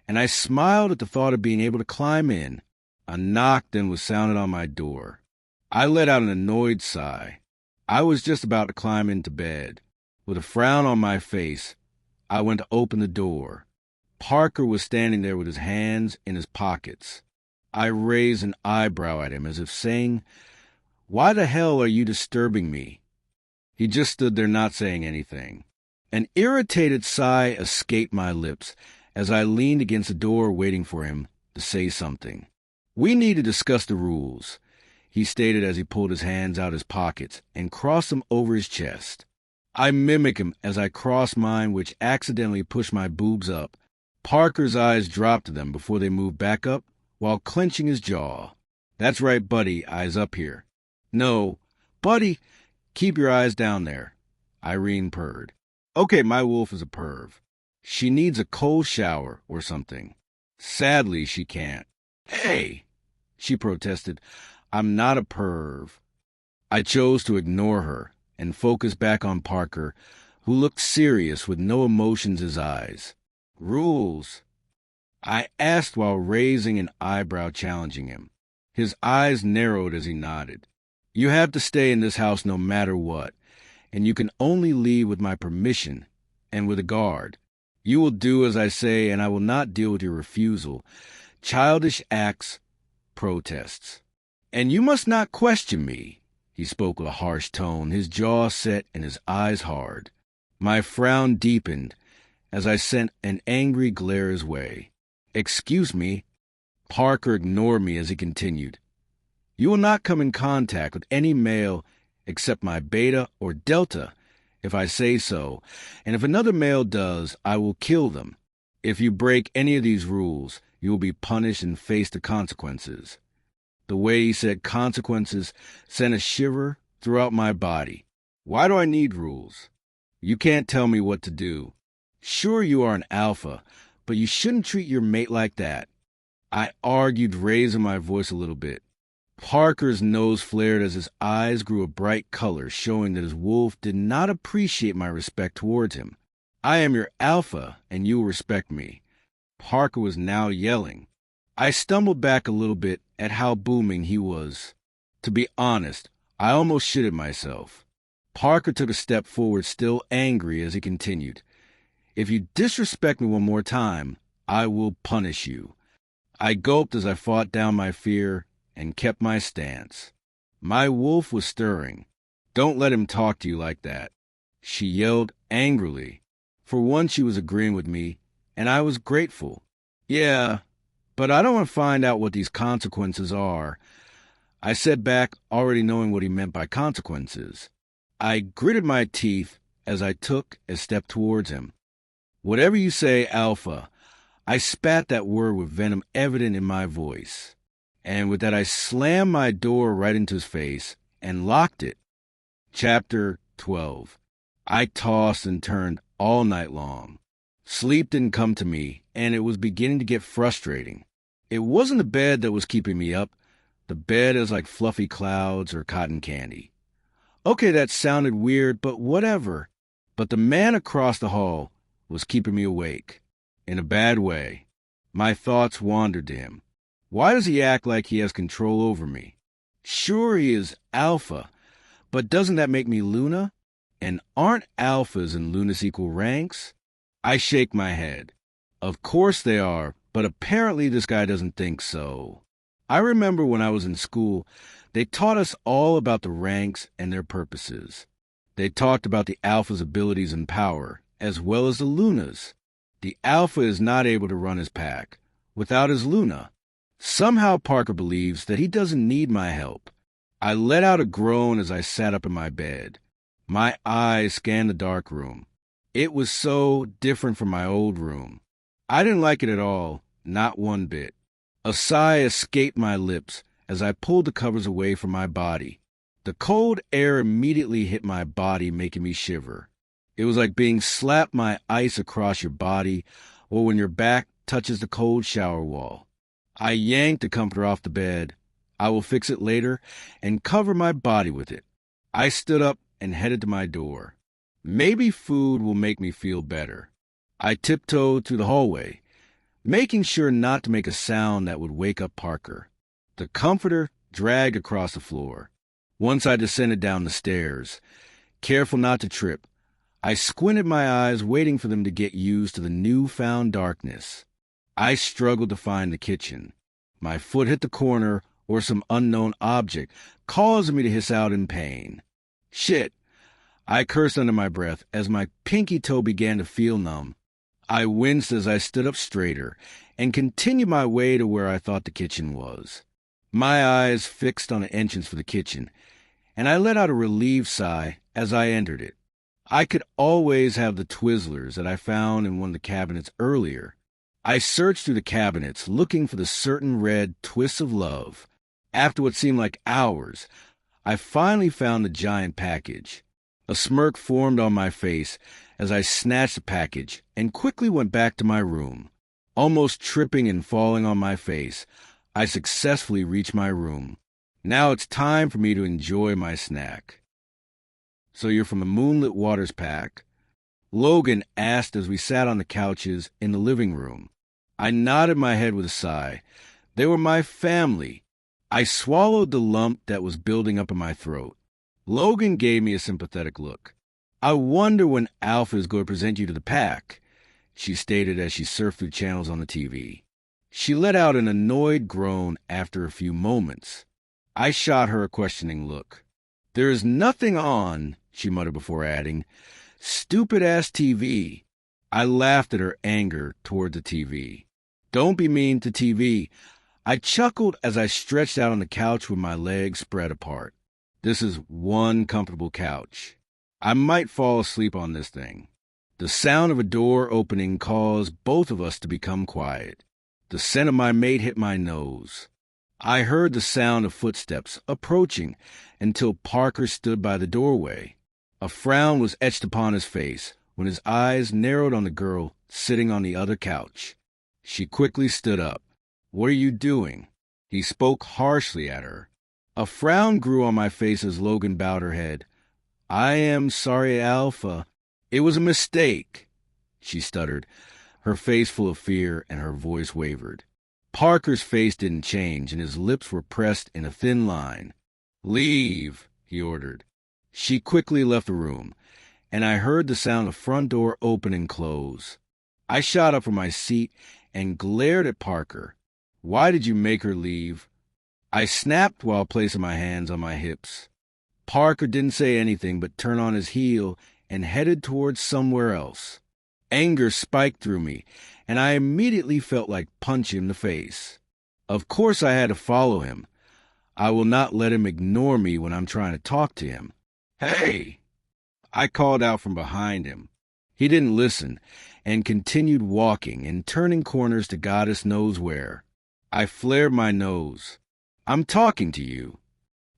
[SPEAKER 1] and I smiled at the thought of being able to climb in. A knock then was sounded on my door. I let out an annoyed sigh. I was just about to climb into bed. With a frown on my face, I went to open the door. Parker was standing there with his hands in his pockets. I raised an eyebrow at him as if saying, "Why the hell are you disturbing me?" He just stood there not saying anything. An irritated sigh escaped my lips as I leaned against the door waiting for him to say something. "We need to discuss the rules," he stated as he pulled his hands out of his pockets and crossed them over his chest. I mimicked him as I crossed mine, which accidentally pushed my boobs up. Parker's eyes dropped to them before they moved back up while clenching his jaw. "That's right, buddy, eyes up here." "No, buddy, keep your eyes down there," Irene purred. "Okay, my wolf is a perv. She needs a cold shower or something. Sadly, she can't." "Hey," she protested, "I'm not a perv." I chose to ignore her and focus back on Parker, who looked serious with no emotions in his eyes. "Rules?" I asked while raising an eyebrow challenging him. His eyes narrowed as he nodded. "You have to stay in this house no matter what, and you can only leave with my permission and with a guard. You will do as I say, and I will not deal with your refusal, childish acts, protests. And you must not question me." He spoke with a harsh tone, his jaw set and his eyes hard. My frown deepened as I sent an angry glare his way. "Excuse me." Parker ignored me as he continued. "You will not come in contact with any male except my beta or delta if I say so, and if another male does, I will kill them. If you break any of these rules, you will be punished and face the consequences." The way he said consequences sent a shiver throughout my body. Why do I need rules? You can't tell me what to do. Sure, you are an alpha, but you shouldn't treat your mate like that. I argued, raising my voice a little bit. Parker's nose flared as his eyes grew a bright color, showing that his wolf did not appreciate my respect towards him. "I am your alpha, and you will respect me." Parker was now yelling. I stumbled back a little bit at how booming he was. To be honest, I almost shitted myself. Parker took a step forward, still angry, as he continued. If you disrespect me one more time, I will punish you. I gulped as I fought down my fear and kept my stance. My wolf was stirring. Don't let him talk to you like that. She yelled angrily. For once she was agreeing with me, and I was grateful. Yeah, but I don't want to find out what these consequences are. I said back, already knowing what he meant by consequences. I gritted my teeth as I took a step towards him. Whatever you say, Alpha. I spat that word with venom evident in my voice. And with that, I slammed my door right into his face and locked it. Chapter 12. I tossed and turned all night long. Sleep didn't come to me, and it was beginning to get frustrating. It wasn't the bed that was keeping me up. The bed is like fluffy clouds or cotton candy. Okay, that sounded weird, but whatever. But the man across the hall was keeping me awake. In a bad way. My thoughts wandered to him. Why does he act like he has control over me? Sure, he is Alpha, but doesn't that make me Luna? And aren't Alphas and Lunas equal ranks? I shake my head. Of course they are, but apparently this guy doesn't think so. I remember when I was in school, they taught us all about the ranks and their purposes. They talked about the Alpha's abilities and power, as well as the Luna's. The Alpha is not able to run his pack without his Luna. Somehow Parker believes that he doesn't need my help. I let out a groan as I sat up in my bed. My eyes scanned the dark room. It was so different from my old room. I didn't like it at all, not one bit. A sigh escaped my lips as I pulled the covers away from my body. The cold air immediately hit my body, making me shiver. It was like being slapped by ice across your body, or when your back touches the cold shower wall. I yanked the comforter off the bed. I will fix it later and cover my body with it. I stood up and headed to my door. Maybe food will make me feel better. I tiptoed through the hallway, making sure not to make a sound that would wake up Parker. The comforter dragged across the floor. Once I descended down the stairs, careful not to trip, I squinted my eyes, waiting for them to get used to the newfound darkness. I struggled to find the kitchen. My foot hit the corner or some unknown object, causing me to hiss out in pain. Shit! I cursed under my breath as my pinky toe began to feel numb. I winced as I stood up straighter and continued my way to where I thought the kitchen was. My eyes fixed on an entrance for the kitchen, and I let out a relieved sigh as I entered it. I could always have the Twizzlers that I found in one of the cabinets earlier. I searched through the cabinets, looking for the certain red twists of love. After what seemed like hours, I finally found the giant package. A smirk formed on my face as I snatched the package and quickly went back to my room. Almost tripping and falling on my face, I successfully reached my room. Now it's time for me to enjoy my snack. So you're from the Moonlit Waters pack? Logan asked as we sat on the couches in the living room. I nodded my head with a sigh. They were my family. I swallowed the lump that was building up in my throat. Logan gave me a sympathetic look. I wonder when Alpha is going to present you to the pack, she stated as she surfed through channels on the TV. She let out an annoyed groan after a few moments. I shot her a questioning look. There is nothing on, she muttered before adding, stupid-ass TV. I laughed at her anger toward the TV. Don't be mean to TV. I chuckled as I stretched out on the couch with my legs spread apart. This is one comfortable couch. I might fall asleep on this thing. The sound of a door opening caused both of us to become quiet. The scent of my mate hit my nose. I heard the sound of footsteps approaching until Parker stood by the doorway. A frown was etched upon his face when his eyes narrowed on the girl sitting on the other couch. She quickly stood up. What are you doing? He spoke harshly at her. A frown grew on my face as Logan bowed her head. I am sorry, Alpha. It was a mistake, she stuttered, her face full of fear and her voice wavered. Parker's face didn't change, and his lips were pressed in a thin line. "Leave," he ordered. She quickly left the room, and I heard the sound of the front door open and close. I shot up from my seat and glared at Parker. "Why did you make her leave?" I snapped while placing my hands on my hips. Parker didn't say anything but turned on his heel and headed towards somewhere else. Anger spiked through me, and I immediately felt like punching him in the face. Of course I had to follow him. I will not let him ignore me when I'm trying to talk to him. "Hey!" I called out from behind him. He didn't listen and continued walking and turning corners to goddess knows where. I flared my nose. "I'm talking to you."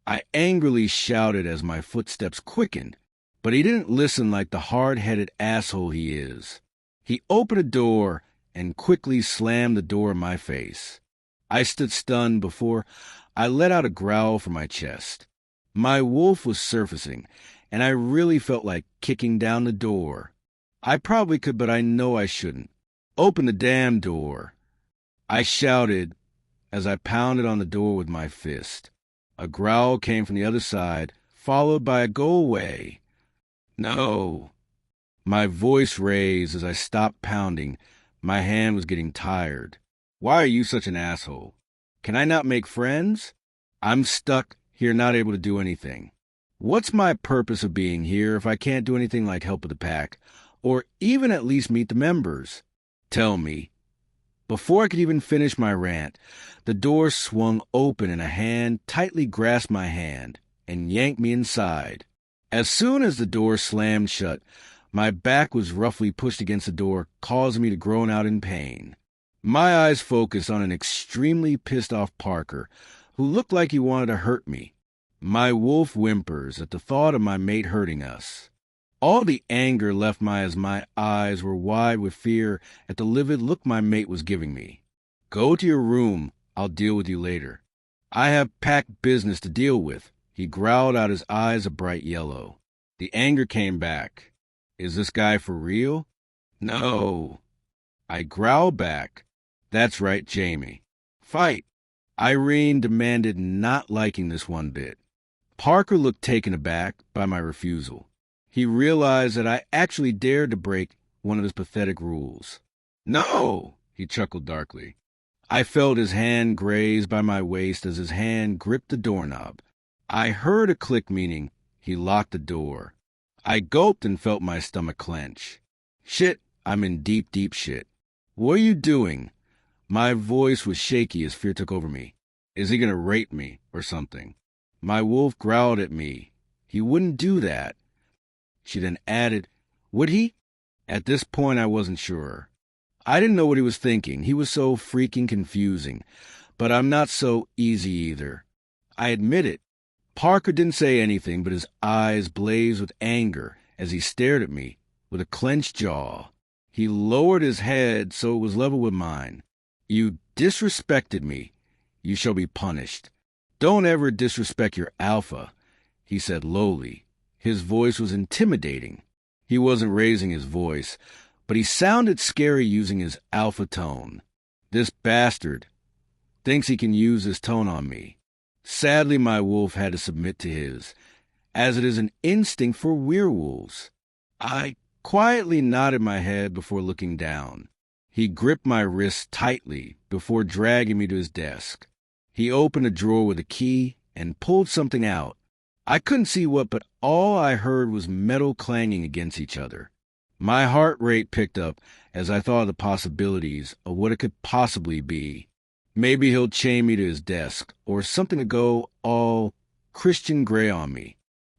[SPEAKER 1] I angrily shouted as my footsteps quickened, but he didn't listen like the hard-headed asshole he is. He opened a door and quickly slammed the door in my face. I stood stunned before I let out a growl from my chest. My wolf was surfacing, and I really felt like kicking down the door. I probably could, but I know I shouldn't. "Open the damn door," I shouted as I pounded on the door with my fist. A growl came from the other side, followed by a "go away." "No." My voice raised as I stopped pounding. My hand was getting tired. "Why are you such an asshole? Can I not make friends? I'm stuck here not able to do anything. What's my purpose of being here if I can't do anything like help with the pack, or even at least meet the members? Tell me." Before I could even finish my rant, the door swung open and a hand tightly grasped my hand and yanked me inside. As soon as the door slammed shut, my back was roughly pushed against the door, causing me to groan out in pain. My eyes focused on an extremely pissed-off Parker, who looked like he wanted to hurt me. My wolf whimpers at the thought of my mate hurting us. All the anger left as my eyes were wide with fear at the livid look my mate was giving me. "Go to your room. I'll deal with you later." "I have pack business to deal with." He growled out, his eyes a bright yellow. The anger came back. "Is this guy for real?" "No." I growled back. "That's right, Jamie. Fight." Irene demanded, not liking this one bit. Parker looked taken aback by my refusal. He realized that I actually dared to break one of his pathetic rules. "No," he chuckled darkly. I felt his hand graze by my waist as his hand gripped the doorknob. I heard a click, meaning he locked the door. I gulped and felt my stomach clench. Shit, I'm in deep, deep shit. "What are you doing?" My voice was shaky as fear took over me. "Is he gonna rape me or something?" My wolf growled at me. "He wouldn't do that." She then added, "Would he?" At this point, I wasn't sure. I didn't know what he was thinking. He was so freaking confusing. But I'm not so easy either. I admit it. Parker didn't say anything, but his eyes blazed with anger as he stared at me with a clenched jaw. He lowered his head so it was level with mine. "You disrespected me. You shall be punished. Don't ever disrespect your alpha," he said lowly. His voice was intimidating. He wasn't raising his voice, but he sounded scary using his alpha tone. This bastard thinks he can use this tone on me. Sadly, my wolf had to submit to his, as it is an instinct for werewolves. I quietly nodded my head before looking down. He gripped my wrist tightly before dragging me to his desk. He opened a drawer with a key and pulled something out. I couldn't see what, but all I heard was metal clanging against each other. My heart rate picked up as I thought of the possibilities of what it could possibly be. Maybe he'll chain me to his desk, or something to go all Christian Grey on me.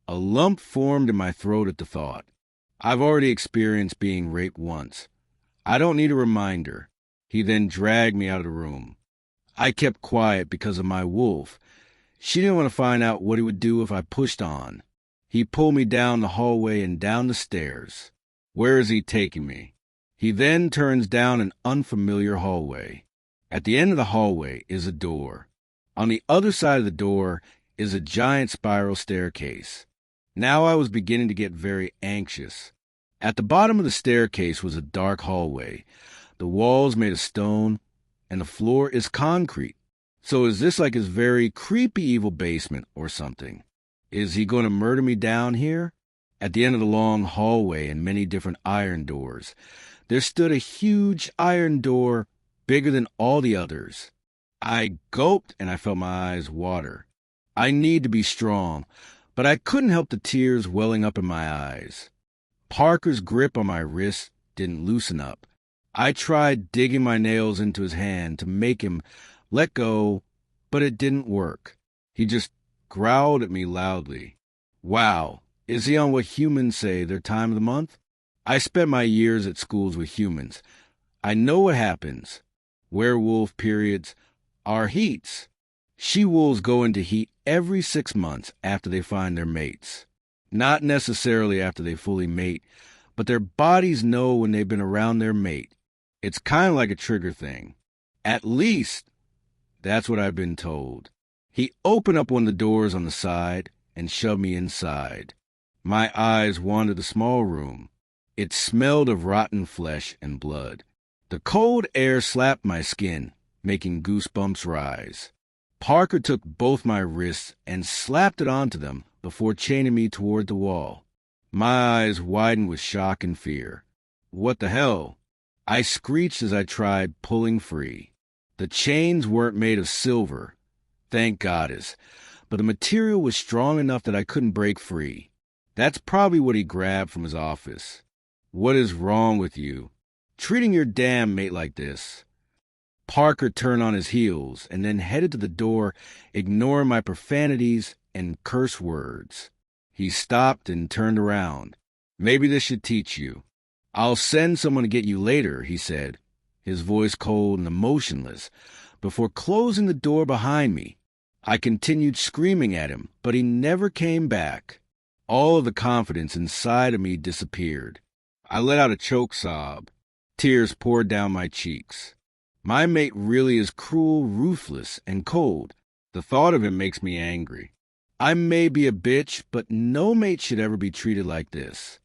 [SPEAKER 1] A lump formed in my throat at the thought. I've already experienced being raped once. I don't need a reminder. He then dragged me out of the room. I kept quiet because of my wolf. She didn't want to find out what he would do if I pushed on. He pulled me down the hallway and down the stairs. Where is he taking me? He then turns down an unfamiliar hallway. At the end of the hallway is a door. On the other side of the door is a giant spiral staircase. Now I was beginning to get very anxious. At the bottom of the staircase was a dark hallway, the walls made of stone, and the floor is concrete. So is this like his very creepy evil basement or something? Is he going to murder me down here? At the end of the long hallway and many different iron doors, there stood a huge iron door bigger than all the others. I gulped and I felt my eyes water. I need to be strong, but I couldn't help the tears welling up in my eyes. Parker's grip on my wrist didn't loosen up. I tried digging my nails into his hand to make him let go, but it didn't work. He just growled at me loudly. Wow, is he on what humans say their time of the month? I spent my years at schools with humans. I know what happens. Werewolf periods are heats. She-wolves go into heat every 6 months after they find their mates. Not necessarily after they fully mate, but their bodies know when they've been around their mate. It's kind of like a trigger thing. At least, that's what I've been told. He opened up one of the doors on the side and shoved me inside. My eyes wandered the small room. It smelled of rotten flesh and blood. The cold air slapped my skin, making goosebumps rise. Parker took both my wrists and slapped it onto them before chaining me toward the wall. My eyes widened with shock and fear. What the hell? I screeched as I tried pulling free. The chains weren't made of silver, thank goddess, but the material was strong enough that I couldn't break free. That's probably what he grabbed from his office. What is wrong with you? Treating your damn mate like this. Parker turned on his heels and then headed to the door, ignoring my profanities and curse words. He stopped and turned around. Maybe this should teach you. I'll send someone to get you later, he said, his voice cold and emotionless, before closing the door behind me. I continued screaming at him, but he never came back. All of the confidence inside of me disappeared. I let out a choke sob. Tears poured down my cheeks. My mate really is cruel, ruthless, and cold. The thought of him makes me angry. I may be a bitch, but no mate should ever be treated like this.